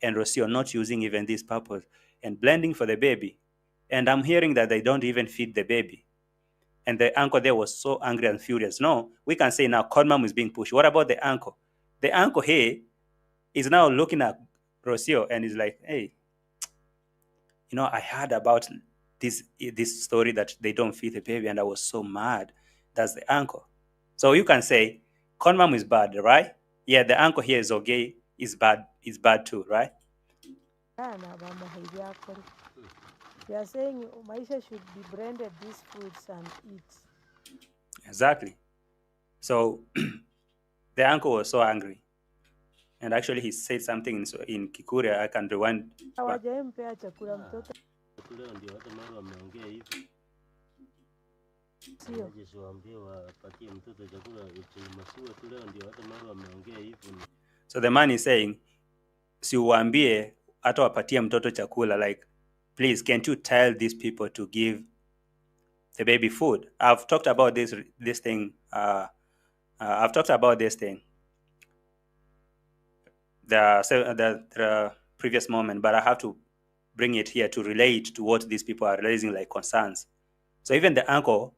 and Rosio not using even these pawpaws and blending for the baby? And I'm hearing that they don't even feed the baby. And the uncle there was so angry and furious. No, we can say now CONMUM is being pushed. What about the uncle? The uncle here is now looking at Rosio and is like, hey, I heard about this story that they don't feed the baby, and I was so mad. That's the uncle. So you can say CONMUM is bad, right? Yeah, the uncle here is okay, is bad too, right? They are saying Maisha should be branded these foods and eat. Exactly. So the uncle was so angry. And actually he said something in Kikuria. I can rewind. Hawajampea chakula mtoto. Leo ndio hata Maro ameongea hivi. Sio. Waambie wapatie mtoto chakula masiwa tu, leo ndio hata Maro ameongea hivi. So the man is saying, si uambie hata wapatie mtoto chakula, like, please, can't you tell these people to give the baby food? I've talked about this thing. I've talked about this thing the previous moment, but I have to bring it here to relate to what these people are raising like concerns. So even the uncle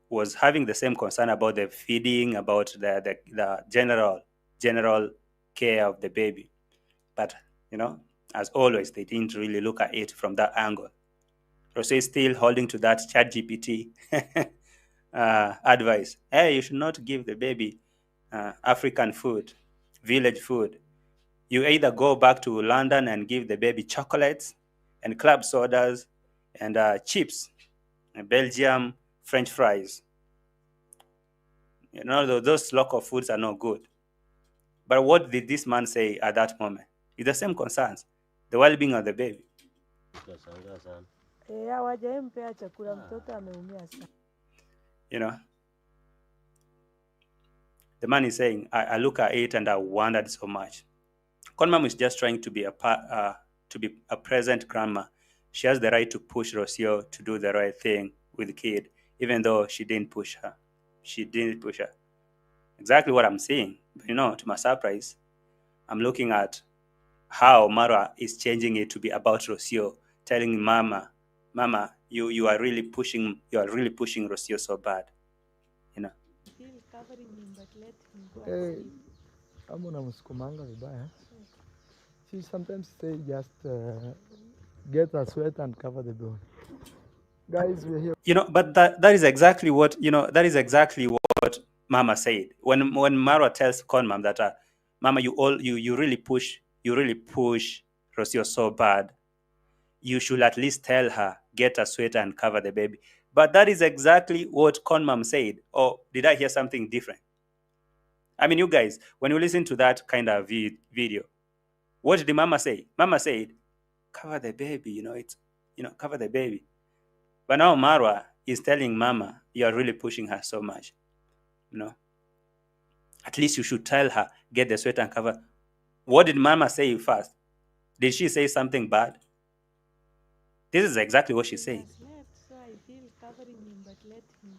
was having the same concern about the feeding, about the general care of the baby. But, as always, they didn't really look at it from that angle. Rosio is still holding to that ChatGPT advice. Hey, you should not give the baby African food, village food. You either go back to London and give the baby chocolates and club sodas and chips, and Belgium French fries. Those local foods are not good. But what did this man say at that moment? It's the same concerns, the well-being of the baby. Hawajampea chakula mtoto ameumia sana. The man is saying, I look at it and I wondered so much. CONMUM is just trying to be a present grandma. She has the right to push Rosio to do the right thing with the kid, even though she didn't push her. She didn't push her. Exactly what I'm seeing. But, to my surprise, I'm looking at how MARWA is changing it to be about Rosio, telling Mama, you are really pushing Rosio so bad. Amo namsukumanga vibaya. She sometimes say just get a sweat and cover the bone. Guys, we're here. But that is exactly what Mama said. When MARWA tells CONMUM that Mama, you really push Rosio so bad, you should at least tell her, get a sweater and cover the baby. But that is exactly what CONMUM said. Or did I hear something different? I mean, you guys, when you listen to that kind of video, what did Mama say? Mama said, cover the baby, cover the baby. But now MARWA is telling Mama, you are really pushing her so much. At least you should tell her, get the sweater and cover. What did Mama say first? Did she say something bad? This is exactly what she said. So I feel covering him, but let him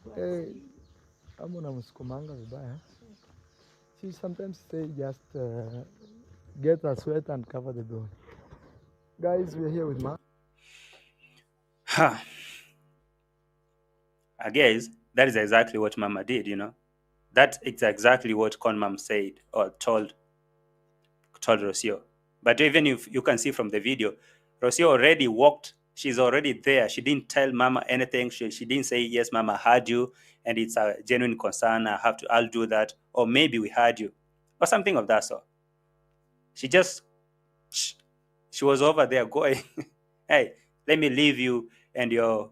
go. Amo namsukumanga vibaya. She sometimes say just get a sweat and cover the bone. Guys, we're here with Ma. I guess that is exactly what Mama did, That is exactly what CONMUM said or told Rosio. But even if you can see from the video, Rosio already walked. She's already there. She didn't tell Mama anything. She didn't say, yes, Mama heard you, and it's a genuine concern. I'll do that. Or maybe we heard you. Or something of that sort. She was over there going, hey, let me leave you and your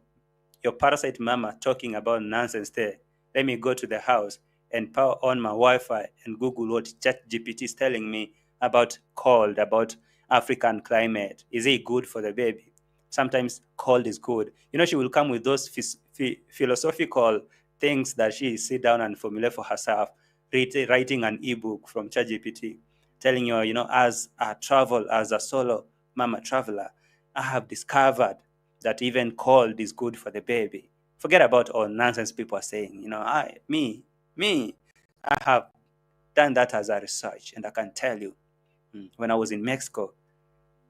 parasite Mama talking about nonsense there. Let me go to the house and power on my Wi-Fi and Google what ChatGPT is telling me about cold, about African climate. Is it good for the baby? Sometimes cold is good. She will come with those philosophical things that she sit down and formulate for herself, writing an ebook from ChatGPT, telling you, as a solo mama traveler, I have discovered that even cold is good for the baby. Forget about all nonsense people are saying. I have done that as a research, and I can tell you, when I was in Mexico,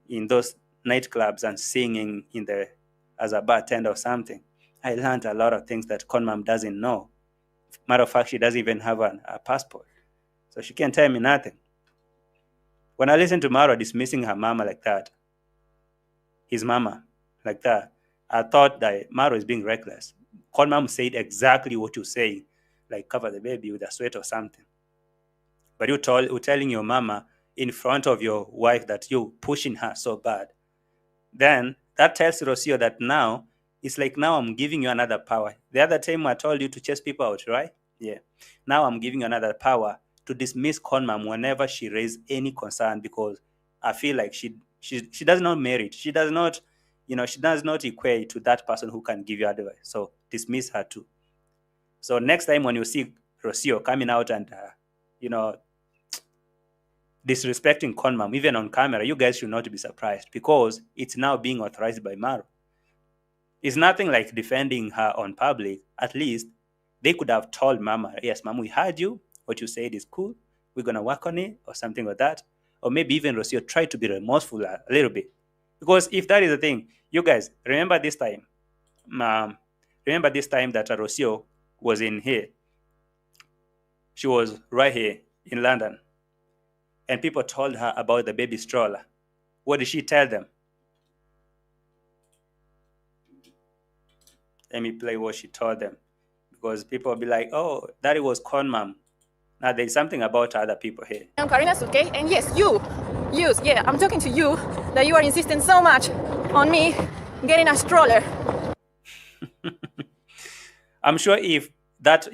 in those nightclubs and singing in the as a bartender or something. I learned a lot of things that CONMUM doesn't know. Matter of fact, she doesn't even have a passport. So she can't tell me nothing. When I listen to Maro dismissing her mama like that, his mama like that, I thought that Maro is being reckless. CONMUM said exactly what you say, like cover the baby with a sweat or something. But you're telling your mama in front of your wife that you're pushing her so bad. Then that tells Rosio that now, it's like now I'm giving you another power. The other time I told you to chase people out, right? Yeah. Now I'm giving you another power to dismiss CONMUM whenever she raises any concern, because I feel like she does not merit. She does not, she does not equate to that person who can give you advice. So dismiss her too. So next time when you see Rosio coming out and, disrespecting CONMUM, even on camera, you guys should not be surprised, because it's now being authorized by Maro. It's nothing like defending her on public. At least they could have told Mama, yes, Mom, we heard you. What you said is cool. We're going to work on it, or something like that. Or maybe even Rosio try to be remorseful a little bit. Because if that is the thing, you guys, remember this time that Rosio was in here. She was right here in London. And people told her about the baby stroller. What did she tell them? Let me play what she told them, because people will be like, oh, that was CONMUM. Now there's something about other people here. I'm CARELESS, okay? And yes, I'm talking to you, that you are insisting so much on me getting a stroller. I'm sure if that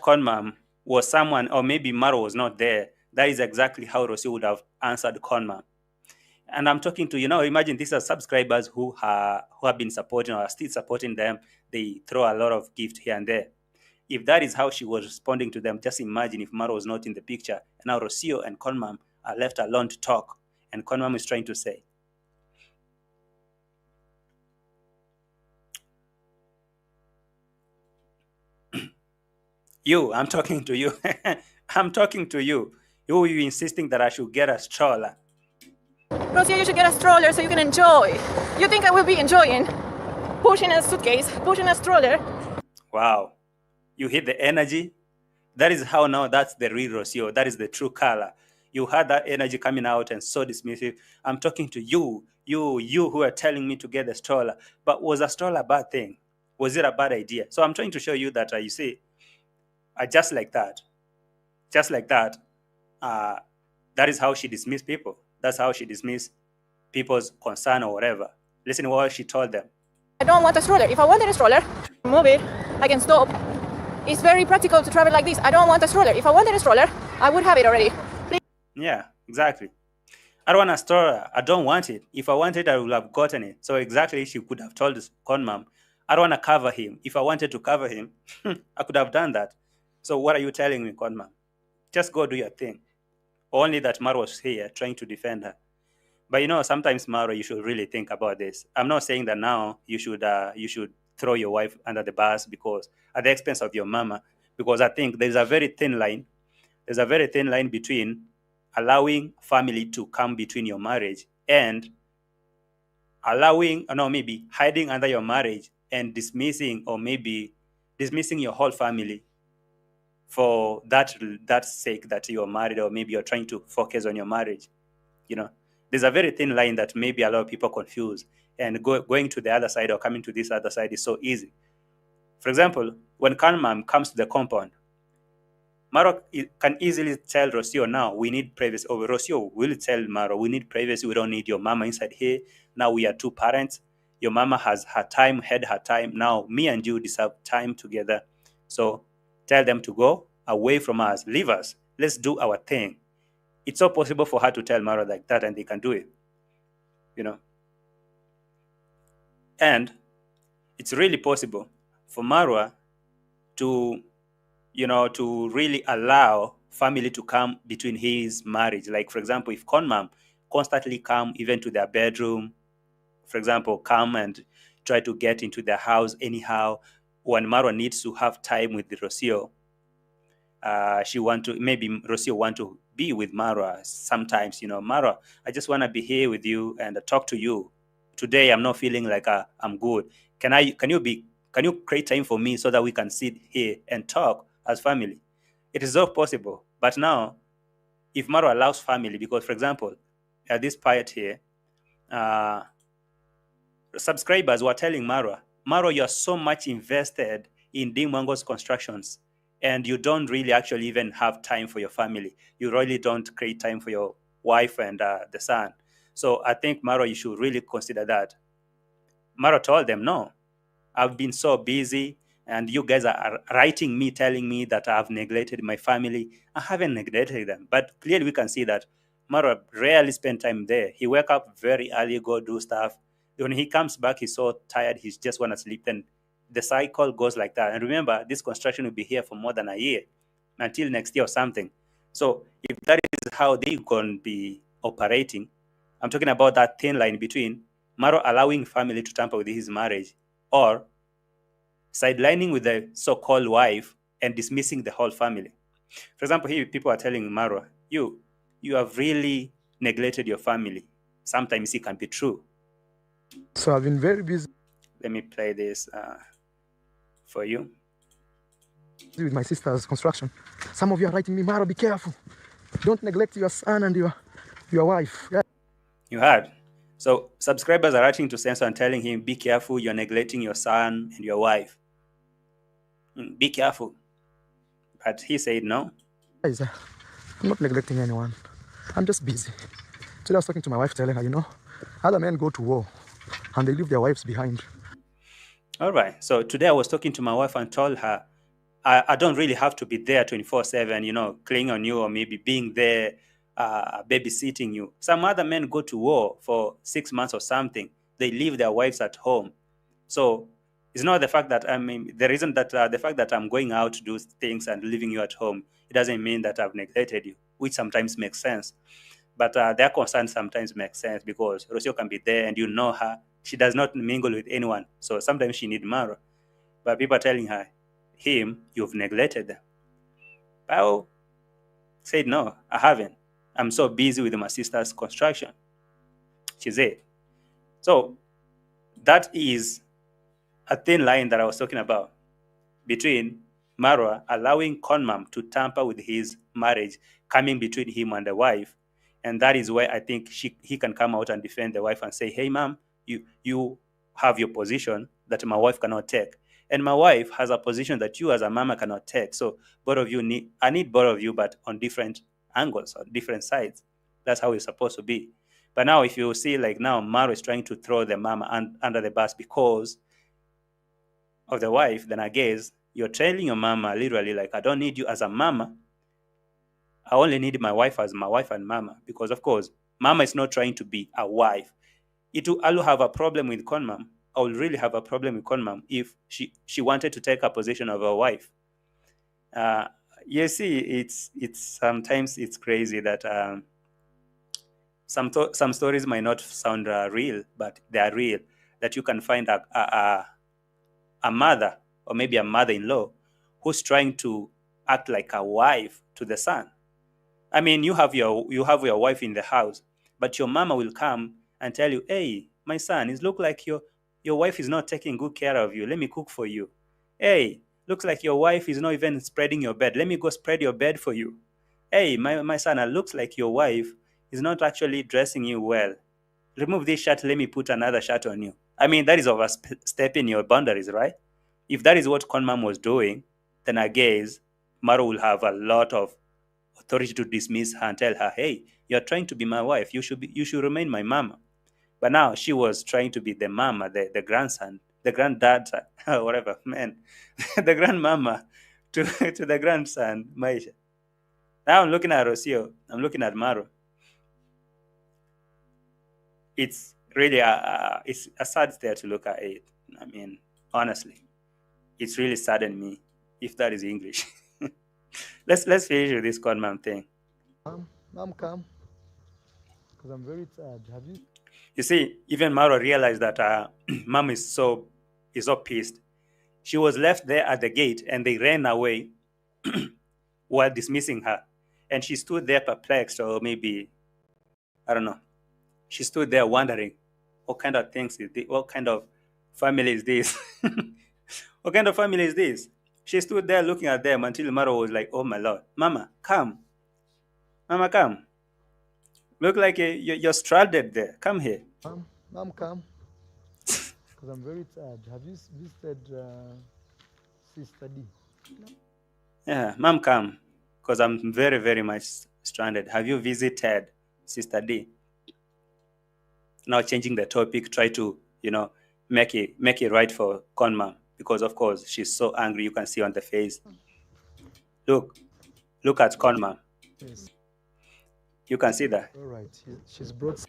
CONMUM was someone, or maybe Maro was not there, that is exactly how Rosio would have answered CONMUM. And I'm talking to, imagine these are subscribers who have been supporting or are still supporting them. They throw a lot of gift here and there. If that is how she was responding to them, just imagine if Maro was not in the picture. And now Rosio and CONMUM are left alone to talk. And CONMUM is trying to say, I'm talking to you. I'm talking to you. You insisting that I should get a stroller. Rosio, you should get a stroller so you can enjoy. You think I will be enjoying pushing a suitcase, pushing a stroller? Wow. You hit the energy. That is how now that's the real Rosio. That is the true color. You had that energy coming out and so dismissive. I'm talking to you who are telling me to get the stroller. But was a stroller a bad thing? Was it a bad idea? So I'm trying to show you that, you see, just like that, that is how she dismissed people. That's how she dismissed people's concern or whatever. Listen to what she told them. I don't want a stroller. If I wanted a stroller, move it, I can stop. It's very practical to travel like this. I don't want a stroller. If I wanted a stroller, I would have it already. Please. Yeah, exactly. I don't want a stroller. I don't want it. If I wanted, I would have gotten it. So exactly, she could have told CONMUM, I don't want to cover him. If I wanted to cover him, I could have done that. So what are you telling me, CONMUM? Just go do your thing. Only that Maro was here trying to defend her. But sometimes, Maro, you should really think about this. I'm not saying that now you should throw your wife under the bus because at the expense of your mama, because I think there's a very thin line. There's a very thin line between allowing family to come between your marriage and maybe hiding under your marriage and dismissing your whole family for that sake that you're married, or maybe you're trying to focus on your marriage. There's a very thin line that maybe a lot of people confuse, and going to the other side or coming to this other side is so easy. For example, when CONMUM comes to the compound, Maro can easily tell Rosio, now we need privacy. Or Rosio will tell Maro, we need privacy. We don't need your mama inside here. Now we are two parents. Your mama has her time, had her time. Now me and you deserve time together. So tell them to go away from us. Leave us. Let's do our thing. It's so possible for her to tell Maro like that, and they can do it. And it's really possible for Marwa to really allow family to come between his marriage. Like, for example, if CONMUM constantly come even to their bedroom, for example, come and try to get into their house anyhow, when Marwa needs to have time with Rosio, maybe Rosio want to be with Marwa sometimes, Marwa, I just want to be here with you and talk to you. Today, I'm not feeling like I'm good. can you create time for me so that we can sit here and talk as family? It is all possible. But now, if Maro allows family, because for example, at this part here, subscribers were telling Maro, you are so much invested in doing Mango's constructions, and you don't really actually even have time for your family. You really don't create time for your wife and the son. So I think, Maro, you should really consider that. Maro told them, no, I've been so busy, and you guys are writing me, telling me that I've neglected my family. I haven't neglected them. But clearly we can see that Maro rarely spend time there. He wake up very early, go do stuff. When he comes back, he's so tired, he just want to sleep. Then the cycle goes like that. And remember, this construction will be here for more than a year, until next year or something. So if that is how they can be operating, I'm talking about that thin line between Maro allowing family to tamper with his marriage, or sidelining with the so-called wife and dismissing the whole family. For example, here people are telling Maro, you have really neglected your family. Sometimes it can be true. So I've been very busy. Let me play this for you. With my sister's construction. Some of you are writing me, Maro, be careful. Don't neglect your son and your wife. Yeah. You heard. So subscribers are writing to Sensor and telling him, be careful, you're neglecting your son and your wife. Be careful. But he said no. Guys, I'm not neglecting anyone. I'm just busy. Today I was talking to my wife, telling her, other men go to war and they leave their wives behind. All right. So today I was talking to my wife and told her, I don't really have to be there 24/7, clinging on you, or maybe being there, babysitting you. Some other men go to war for 6 months or something. They leave their wives at home. So it's not the fact that, the reason that the fact that I'm going out to do things and leaving you at home, it doesn't mean that I've neglected you, which sometimes makes sense. But their concern sometimes makes sense, because Rosio can be there and you know her. She does not mingle with anyone. So sometimes she needs Maro. But people are telling her, you've neglected them. Pao said, no, I haven't. I'm so busy with my sister's construction. She said. So that is a thin line that I was talking about between Marwa allowing CONMUM to tamper with his marriage, coming between him and the wife. And that is where I think he can come out and defend the wife and say, hey, ma'am, you have your position that my wife cannot take. And my wife has a position that you as a mama cannot take. So both of you I need both of you, but on different angles, on different sides. That's how it's supposed to be. But now if you see, like now, Maro is trying to throw the mama under the bus because of the wife, then I guess you're telling your mama literally, like, I don't need you as a mama. I only need my wife as my wife and mama. Because of course, mama is not trying to be a wife. I'll have a problem with CONMUM. I will really have a problem with CONMUM if she wanted to take a position of a wife. You see, it's sometimes it's crazy that some stories might not sound real, but they are real. That you can find a mother, or maybe a mother-in-law, who's trying to act like a wife to the son. I mean, you have your wife in the house, but your mama will come and tell you, hey, my son, it looks like your wife is not taking good care of you. Let me cook for you. Hey, looks like your wife is not even spreading your bed. Let me go spread your bed for you. Hey, my son, it looks like your wife is not actually dressing you well. Remove this shirt. Let me put another shirt on you. I mean, that is overstepping your boundaries, right? If that is what CONMUM was doing, then I guess Maro will have a lot of authority to dismiss her and tell her, hey, you're trying to be my wife. You should remain my mama. But now she was trying to be the mama, the grandson, the granddad, whatever, man, the grandmama to the grandson, Maisha. Now I'm looking at Rosio. I'm looking at Maro. It's really it's a sad stare to look at it. I mean, honestly, it's really saddened me, if that is English. Let's finish with this CONMUM thing. I'm calm because I'm very tired. Have you? You see, even Maro realized that mom is so pissed. She was left there at the gate, and they ran away while dismissing her. And she stood there perplexed, or maybe, I don't know. She stood there wondering what kind of family is this? What kind of family is this? She stood there looking at them until Maro was like, oh my Lord, Mama, come. Mama, come. Look like you're stranded there. Come here. Mom, come. Because I'm very tired. Have you visited Sister D? No. Yeah, Mom, come. Because I'm very, very much stranded. Have you visited Sister D? Now changing the topic, try to, make it right for CONMUM. Because, of course, she's so angry. You can see on the face. Look at CONMUM. Yes. You can see that. All right. She's brought.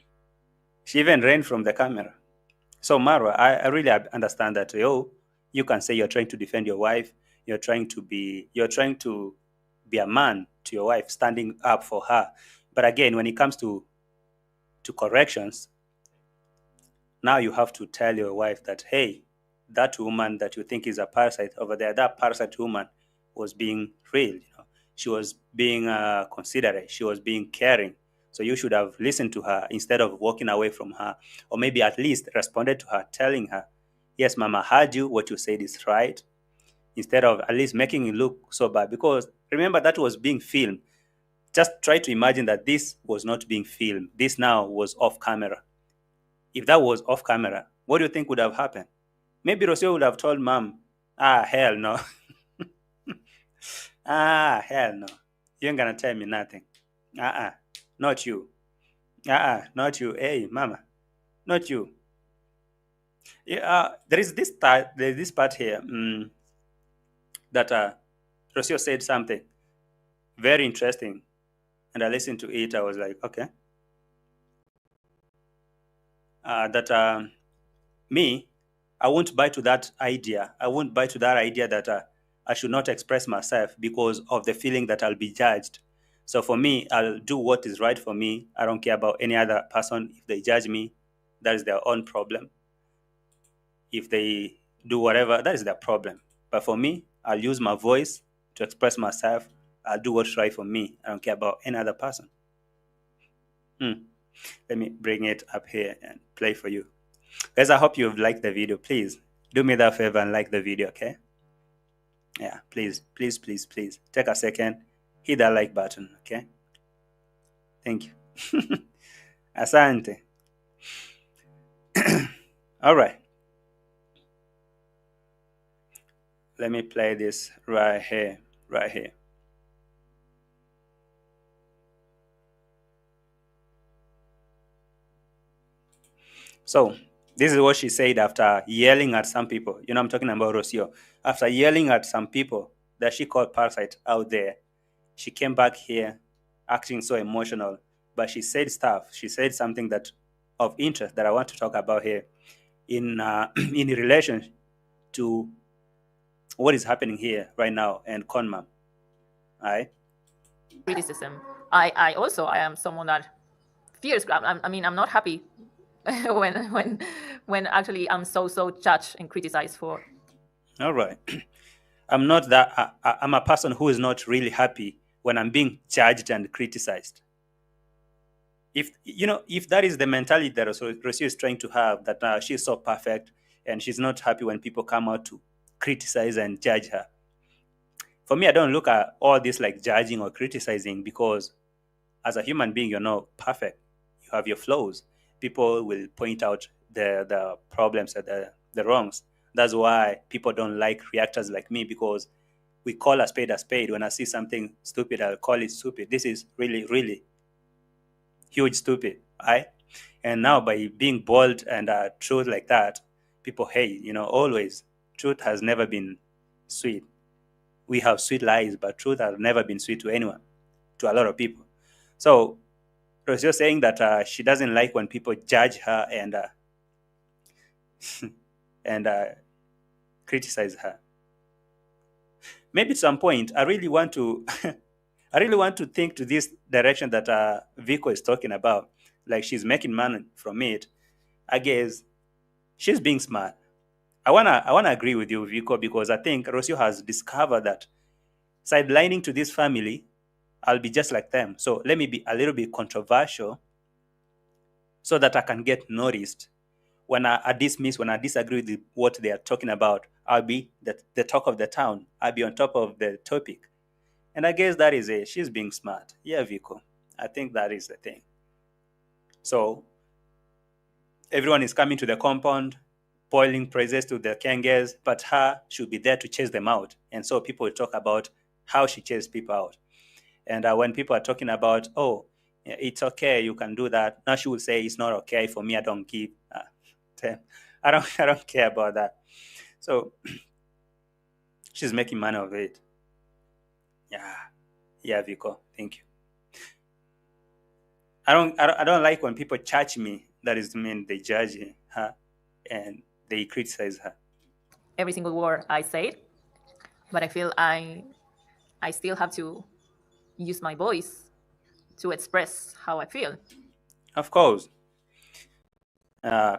She even ran from the camera. So, Marwa, I really understand that. You can say you're trying to defend your wife. You're trying to be a man to your wife, standing up for her. But again, when it comes to corrections, now you have to tell your wife that, hey, that woman that you think is a parasite over there, that parasite woman was being real. She was being considerate. She was being caring. So you should have listened to her instead of walking away from her, or maybe at least responded to her, telling her, yes, Mama, heard you. What you said is right. Instead of at least making it look so bad. Because remember, that was being filmed. Just try to imagine that this was not being filmed. This now was off camera. If that was off camera, what do you think would have happened? Maybe Rosio would have told Mom, hell no. Hell no. You ain't gonna tell me nothing. Not you. Not you. Hey, Mama, not you. Yeah, there is this part here that Rosio said something very interesting, and I listened to it. I was like, okay. Me, I won't buy to that idea. I won't buy to that idea that I should not express myself because of the feeling that I'll be judged. So for me, I'll do what is right for me. I don't care about any other person. If they judge me, that is their own problem. If they do whatever, that is their problem. But for me, I'll use my voice to express myself. I'll do what's right for me. I don't care about any other person. Let me bring it up here and play for you. Guys, I hope you've liked the video. Please do me that favor and like the video, okay? Yeah, please. Take a second. Hit that like button, okay? Thank you. Asante. All right. Let me play this right here. So this is what she said after yelling at some people. I'm talking about Rosio. After yelling at some people that she called parasite out there, she came back here acting so emotional. But she said stuff. She said something that of interest that I want to talk about here in relation to what is happening here right now and CONMUM. All right. Criticism. I am someone that fears. I'm not happy when actually I'm so judged and criticized for. All right. I'm not that. I'm a person who is not really happy when I'm being judged and criticized. If that is the mentality that Rosio is trying to have, that she's so perfect and she's not happy when people come out to criticize and judge her. For me, I don't look at all this like judging or criticizing, because as a human being, you're not perfect. You have your flaws. People will point out the problems and the wrongs. That's why people don't like reactors like me, because we call a spade a spade. When I see something stupid, I'll call it stupid. This is really, really huge stupid, right? And now by being bold and truth like that, people hate. Always truth has never been sweet. We have sweet lies, but truth has never been sweet to anyone, to a lot of people. So Rosio saying that she doesn't like when people judge her and criticize her. Maybe at some point, I really want to think to this direction that Vico is talking about. Like, she's making money from it. I guess she's being smart. I wanna agree with you, Vico, because I think Rosio has discovered that sidelining to this family, I'll be just like them. So let me be a little bit controversial so that I can get noticed. when I dismiss, when I disagree with what they are talking about, I'll be the talk of the town. I'll be on top of the topic. And I guess that is it. She's being smart. Yeah, Vico. I think that is the thing. So everyone is coming to the compound, boiling praises to the Kenges, but her should be there to chase them out. And so people talk about how she chased people out. And when people are talking about, oh, it's okay, you can do that, now she will say it's not okay for me. I don't give. I don't care about that. So she's making money of it. Yeah, Vico. Thank you. I don't like when people judge me. That is mean they judge her and they criticize her. Every single word I said, but I feel I still have to use my voice to express how I feel. Of course.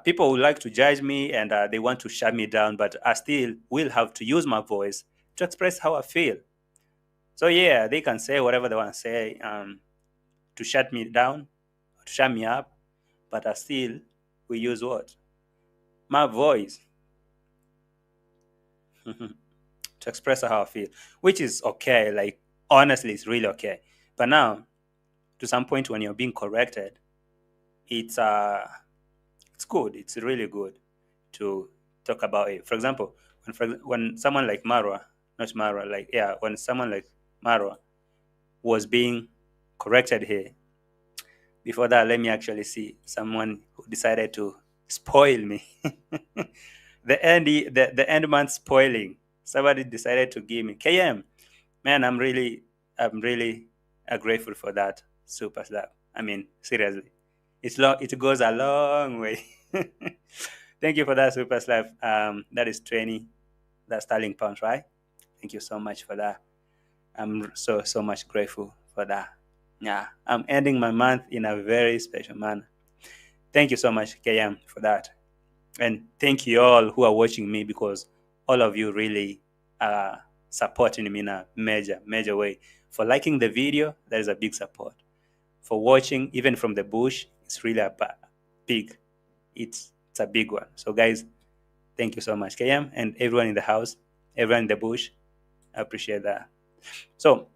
People would like to judge me and they want to shut me down, but I still will have to use my voice to express how I feel. So yeah, they can say whatever they want to say to shut me down, to shut me up, but I still will use what? My voice to express how I feel, which is okay. Like, honestly, it's really okay. But now, to some point when you're being corrected, it's good. It's really good to talk about it. For example, when someone like Marwa, not Marwa, like, yeah, when someone like Marwa was being corrected here, before that, let me actually see someone who decided to spoil me. the end man spoiling. Somebody decided to give me KM. Man, I'm really grateful for that super slap. I mean, seriously, it goes a long way. Thank you for that super slap. That is 20, that's sterling pounds, right? Thank you so much for that. I'm so much grateful for that. Yeah, I'm ending my month in a very special manner. Thank you so much, KM, for that. And thank you all who are watching me, because all of you really are supporting me in a major way. For liking the video, that is a big support. For watching, even from the bush, it's really big. It's a big one. So guys, thank you so much, KM, and everyone in the house, everyone in the bush. I appreciate that. So,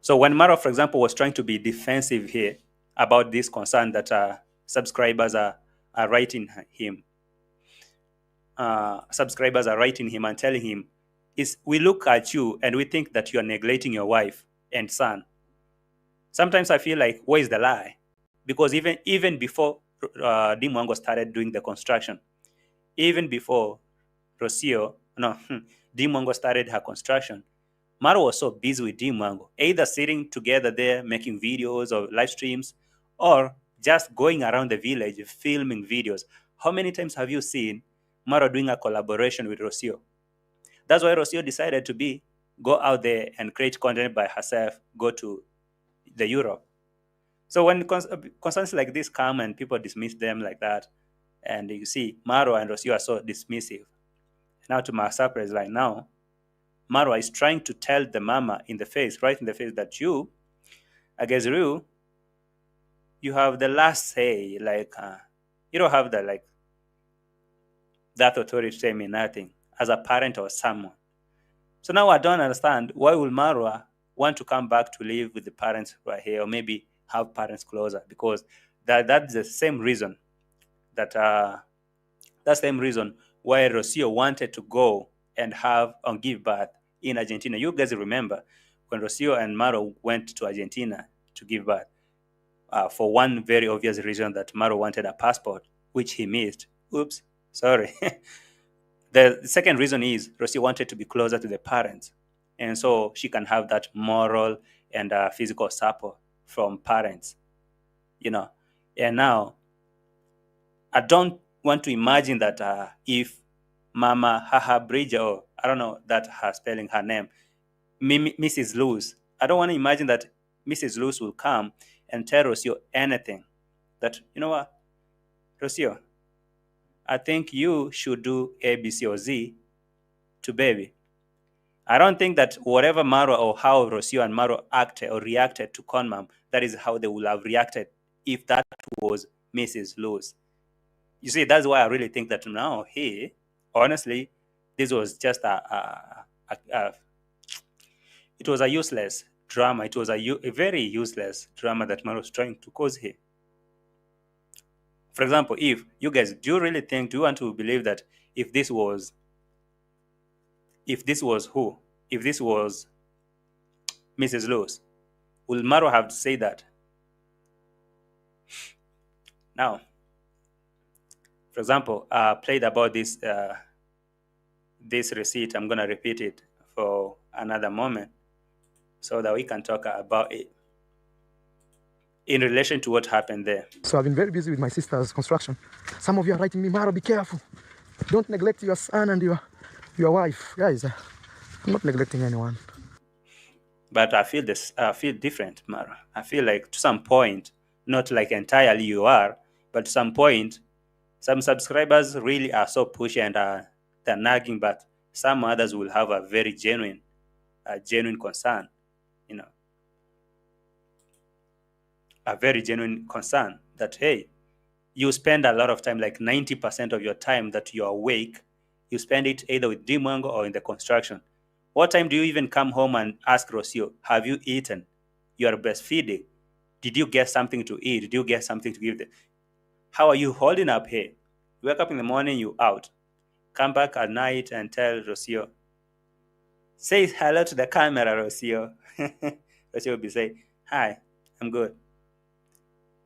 so when Maro, for example, was trying to be defensive here about this concern that subscribers are writing him, subscribers are writing him and telling him, we look at you and we think that you are neglecting your wife and son. Sometimes I feel like, where is the lie? Because even before Dimwango started doing the construction, even before Dimwango started her construction, Maro was so busy with Dimwango, either sitting together there making videos or live streams, or just going around the village filming videos. How many times have you seen Maro doing a collaboration with ROCIO? That's why ROCIO decided to go out there and create content by herself, go to the Europe. So when concerns like this come and people dismiss them like that, and you see Maro and ROCIO are so dismissive. Now to my surprise, right now, Marwa is trying to tell the mama right in the face, that you, Agezru, you have the last say. Like, you don't have that authority to tell me nothing as a parent or someone. So now I don't understand, why will Marwa want to come back to live with the parents right here, or maybe have parents closer? Because that's the same reason why ROCIO wanted to go and give birth in Argentina. You guys remember when ROCIO and Maro went to Argentina to give birth, for one very obvious reason, that Maro wanted a passport, which he missed. Oops, sorry. The second reason is ROCIO wanted to be closer to the parents, and so she can have that moral and physical support from parents, And now, I don't want to imagine that if Mama Haha Bridger, or I don't know that her spelling her name, Mrs. Luz, I don't want to imagine that Mrs. Luz will come and tell ROCIO anything. That, you know what, ROCIO, I think you should do A, B, C, or Z to baby. I don't think that whatever Maro or how ROCIO and Maro acted or reacted to CONMUM, that is how they will have reacted if that was Mrs. Lewis. You see, that's why I really think that now here, honestly, this was just it was a useless drama. It was a very useless drama that Maro was trying to cause here. For example, if you guys, do you want to believe that if this was who? If this was Mrs. Lewis, will Maro have said that? Now, for example, I played about this receipt. I'm gonna repeat it for another moment so that we can talk about it in relation to what happened there. So I've been very busy with my sister's construction. Some of you are writing me, Maro, be careful. Don't neglect your son and your wife. Guys, I'm not neglecting anyone. But I feel different, Maro. I feel like to some point, not like entirely you are, but to some point, some subscribers really are so pushy and they're nagging, but some others will have a very genuine concern, a very genuine concern that, hey, you spend a lot of time, like 90% of your time that you're awake, you spend it either with Dimongo or in the construction. What time do you even come home and ask Rosio, have you eaten? You are breastfeeding. Did you get something to eat? Did you get something to give them? How are you holding up here? You wake up in the morning, you out. Come back at night and tell Rosio, say hello to the camera, Rosio. Rosio will be saying, hi, I'm good.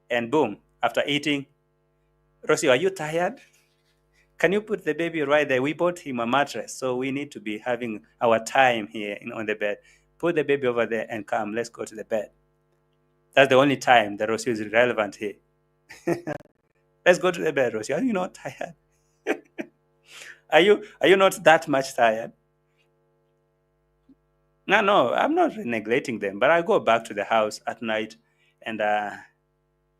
And boom, after eating, Rosio, are you tired? Can you put the baby right there? We bought him a mattress, so we need to be having our time here on the bed. Put the baby over there and come, let's go to the bed. That's the only time that Rosio is relevant here. Let's go to the bed, Rosio. Are you not tired? Are you not that much tired? No, I'm not neglecting them, but I go back to the house at night and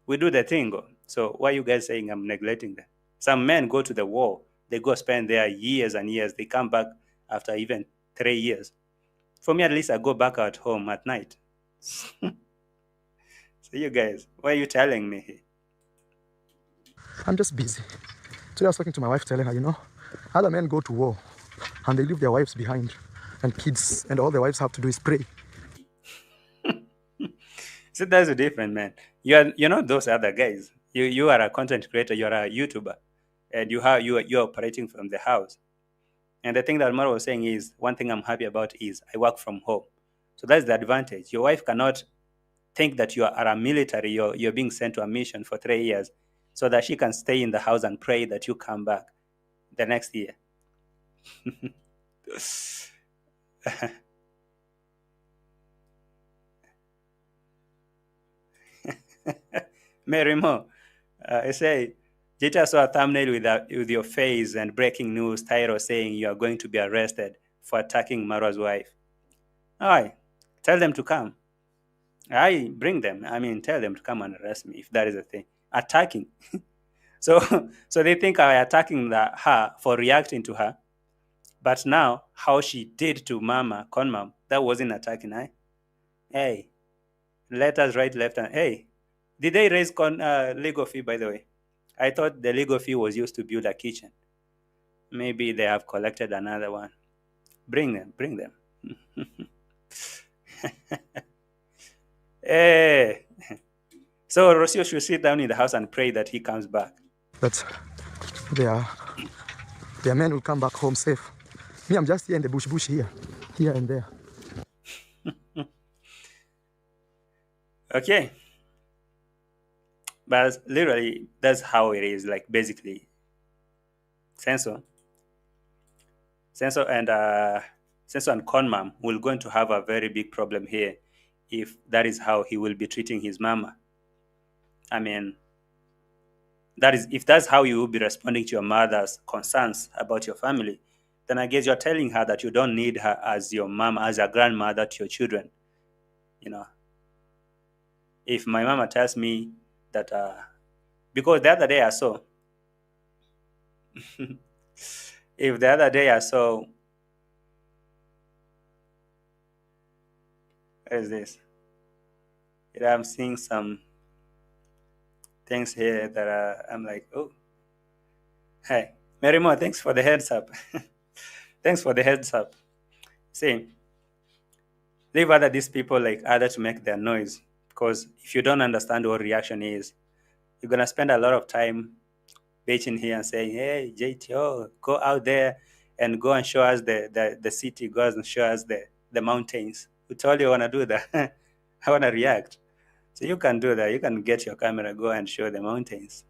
we do the thing. So why are you guys saying I'm neglecting them? Some men go to the war. They go spend there years and years. They come back after even 3 years. For me, at least, I go back at home at night. So you guys, why are you telling me here? I'm just busy. Today I was talking to my wife, telling her, other men go to war and they leave their wives behind and kids, and all their wives have to do is pray. So that's a different, man. You're not those other guys. You are a content creator. You're a YouTuber, and you're operating from the house. And the thing that Maro was saying is, one thing I'm happy about is I work from home. So that's the advantage. Your wife cannot think that you are a military. You're being sent to a mission for 3 years, so that she can stay in the house and pray that you come back the next year. Mary Mo, I say, Jita saw a thumbnail with your face and breaking news title saying you are going to be arrested for attacking Marwa's wife. Aye, tell them to come. I bring them. I mean, tell them to come and arrest me if that is a thing. Attacking. So they think I'm attacking her for reacting to her. But now, how she did to Mama, CONMUM, that wasn't attacking, eh? Hey, letters right, left, and hey, did they raise legal fee, by the way? I thought the legal fee was used to build a kitchen. Maybe they have collected another one. Bring them. Hey. So Rosio should sit down in the house and pray that he comes back. That their men will come back home safe. Me, I'm just here in the bush here and there. Okay. But literally, that's how it is. Like, basically, Senso and CONMUM will going to have a very big problem here if that is how he will be treating his mama. I mean, if that's how you will be responding to your mother's concerns about your family, then I guess you're telling her that you don't need her as your mom, as a grandmother to your children. If my mama tells me that, because the other day I saw, if the other day I saw, what is this? I'm seeing some things here that I'm like, oh, hi, Mary Mo, thanks for the heads up. Thanks for the heads up. See, leave other these people like other to make their noise, because if you don't understand what reaction is, you're gonna spend a lot of time bitching here and saying, hey, JTO, go out there and go and show us the city, go and show us the mountains. Who told you I want to do that? I want to react. So you can do that. You can get your camera, go and show the mountains.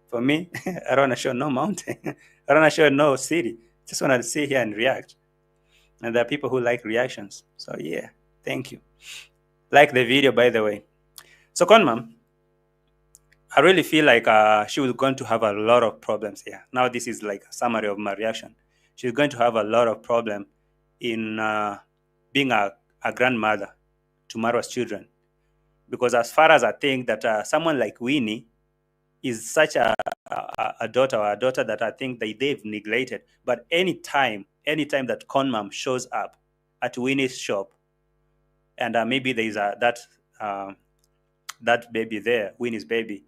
For me, I don't want to show no mountain. I don't want to show no city. Just want to sit here and react. And there are people who like reactions. So yeah, thank you. Like the video, by the way. So CONMUM, I really feel like she was going to have a lot of problems here. Now this is like a summary of my reaction. She's going to have a lot of problem in being a grandmother to Marwa's children. Because as far as I think that someone like Winnie is such a daughter or a daughter that I think they've neglected. But anytime that CONMUM shows up at Winnie's shop, and maybe there is that baby there, Winnie's baby,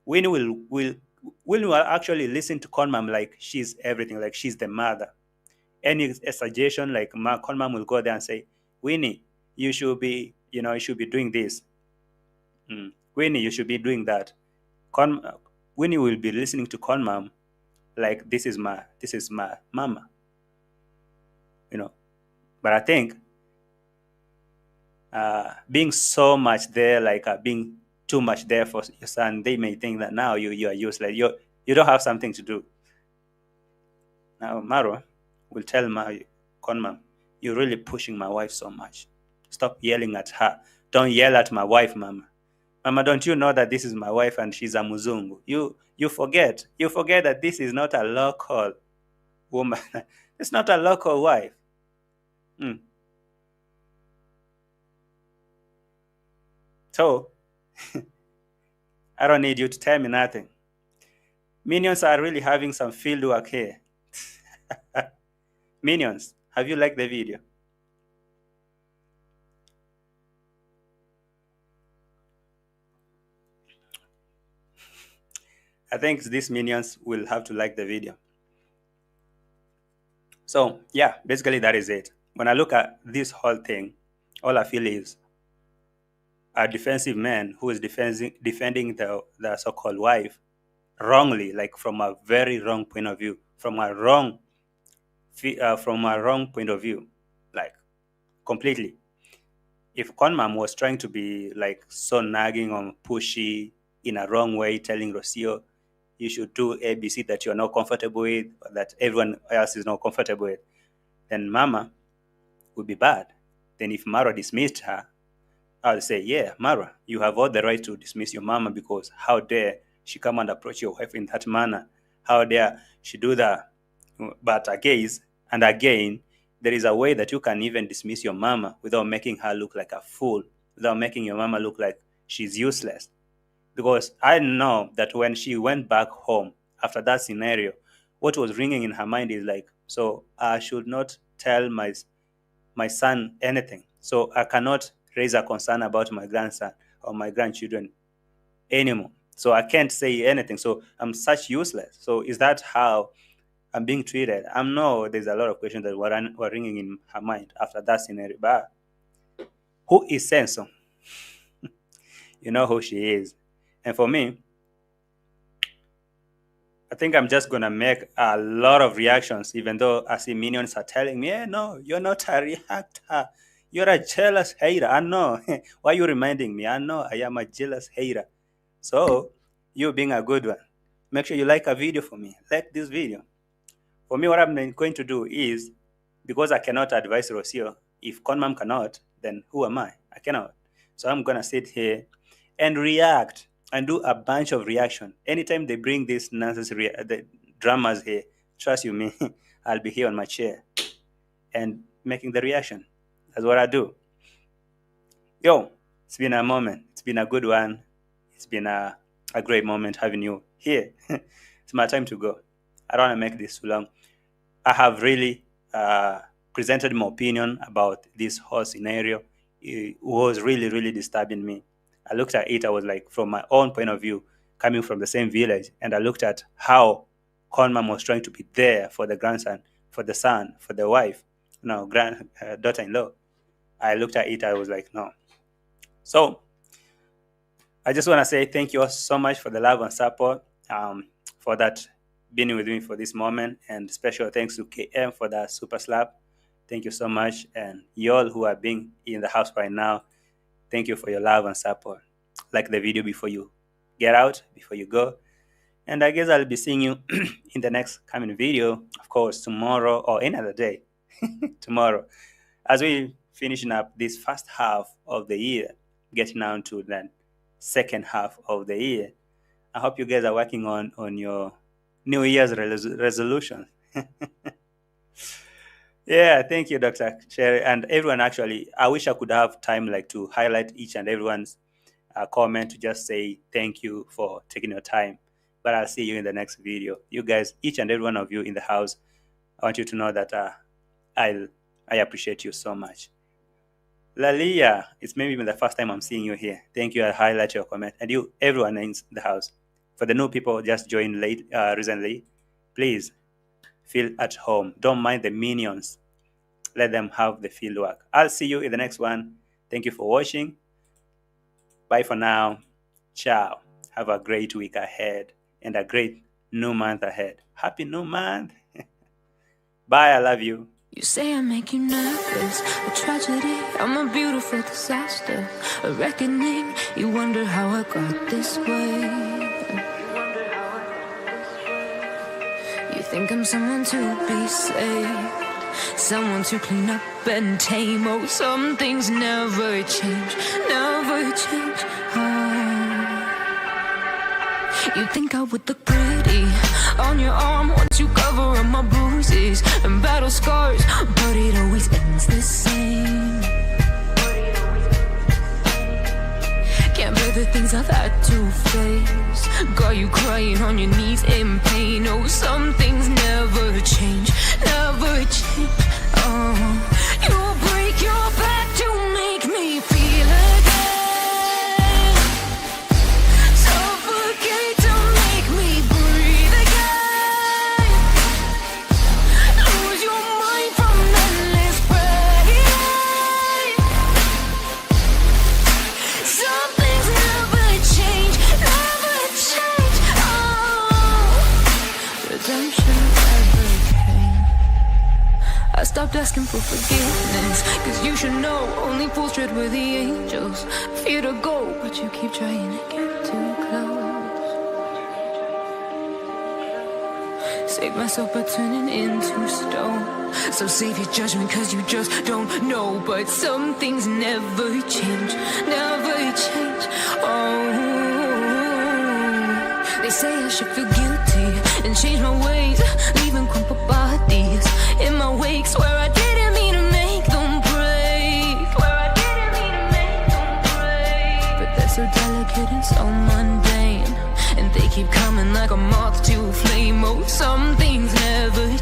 Winnie will actually listen to CONMUM like she's everything, like she's the mother. Any suggestion, like CONMUM will go there and say, Winnie, you should be doing this. Winnie, you should be doing that. Winnie will be listening to CONMUM like this is my mama. But I think being so much there, like being too much there for your son, they may think that now you are useless. You don't have something to do. Now Maro will tell CONMUM, you're really pushing my wife so much. Stop yelling at her. Don't yell at my wife, Mama. Mama, don't you know that this is my wife and she's a Muzungu? You forget that this is not a local woman. It's not a local wife. So, I don't need you to tell me nothing. Minions are really having some field work here. Minions, have you liked the video? I think these minions will have to like the video. So yeah, basically that is it. When I look at this whole thing, all I feel is a defensive man who is defending the so-called wife wrongly, like from a very wrong point of view, from a wrong point of view, like completely. If CONMUM was trying to be like so nagging or pushy in a wrong way, telling ROCIO, you should do ABC that you're not comfortable with, or that everyone else is not comfortable with, then Mama would be bad. Then if Marwa dismissed her, I'll say, yeah, Marwa, you have all the right to dismiss your mama, because how dare she come and approach your wife in that manner? How dare she do that? But again, there is a way that you can even dismiss your mama without making her look like a fool, without making your mama look like she's useless. Because I know that when she went back home after that scenario, what was ringing in her mind is like, so I should not tell my son anything. So I cannot raise a concern about my grandson or my grandchildren anymore. So I can't say anything. So I'm such useless. So is that how I'm being treated? I know there's a lot of questions that were ringing in her mind after that scenario. But who is Senso? You know who she is. And for me, I think I'm just going to make a lot of reactions, even though I see minions are telling me, hey, no, you're not a reactor. You're a jealous hater. I know. Why are you reminding me? I know I am a jealous hater. So, you being a good one, make sure you like a video for me. Like this video. For me, what I'm going to do is, because I cannot advise ROCIO, if CONMUM cannot, then who am I? I cannot. So I'm going to sit here and react and do a bunch of reaction. Anytime they bring these nonsense the dramas here, trust you me, I'll be here on my chair and making the reaction. That's what I do. Yo, it's been a moment. It's been a good one. It's been a great moment having you here. It's my time to go. I don't want to make this too long. I have really presented my opinion about this whole scenario. It was really, really disturbing me. I looked at it, I was like, from my own point of view, coming from the same village, and I looked at how CONMUM was trying to be there for the grandson, for the son, for the wife, daughter-in-law. I looked at it, I was like, no. So I just want to say thank you all so much for the love and support, for that being with me for this moment, and special thanks to KM for that super slap. Thank you so much, and you all who are being in the house right now, thank you for your love and support. Like the video before you get out, before you go. And I guess I'll be seeing you in the next coming video, of course, tomorrow or any other day, tomorrow, as we finishing up this first half of the year, getting down to the second half of the year. I hope you guys are working on your New Year's resolution. Yeah, thank you, Dr. Sherry, and everyone. Actually, I wish I could have time like to highlight each and everyone's comment, to just say thank you for taking your time. But I'll see you in the next video. You guys, each and every one of you in the house, I want you to know that I appreciate you so much. Lalia, it's maybe even the first time I'm seeing you here. Thank you. I'll highlight your comment. And you, everyone in the house. For the new people just joined late recently, please feel at home. Don't mind the minions. Let them have the field work. I'll see you in the next one. Thank you for watching. Bye for now. Ciao. Have a great week ahead and a great new month ahead. Happy new month. Bye. I love you. You say I make you nervous, a tragedy, I'm a beautiful disaster, a reckoning, you wonder how I got this way. You think I'm someone to be saved, someone to clean up and tame. Oh, some things never change, never change. You think I would look pretty on your arm once you cover up my bruises and battle scars, but it always ends the same. Can't bear the things I've had to face, got you crying on your knees in pain. Oh, some things never change, never change. Oh, you'll break your back to make me feel again. I stopped asking for forgiveness, cause you should know only fools tread with the angels. Fear to go, but you keep trying to get too close. Save myself by turning into stone. So save your judgment cause you just don't know. But some things never change, never change. Oh, they say I should feel guilty and change my ways, leaving crumpled bodies in my wake. Swear I didn't mean to make them break, swear I didn't mean to make them break. But they're so delicate and so mundane, and they keep coming like a moth to a flame. Oh, some things never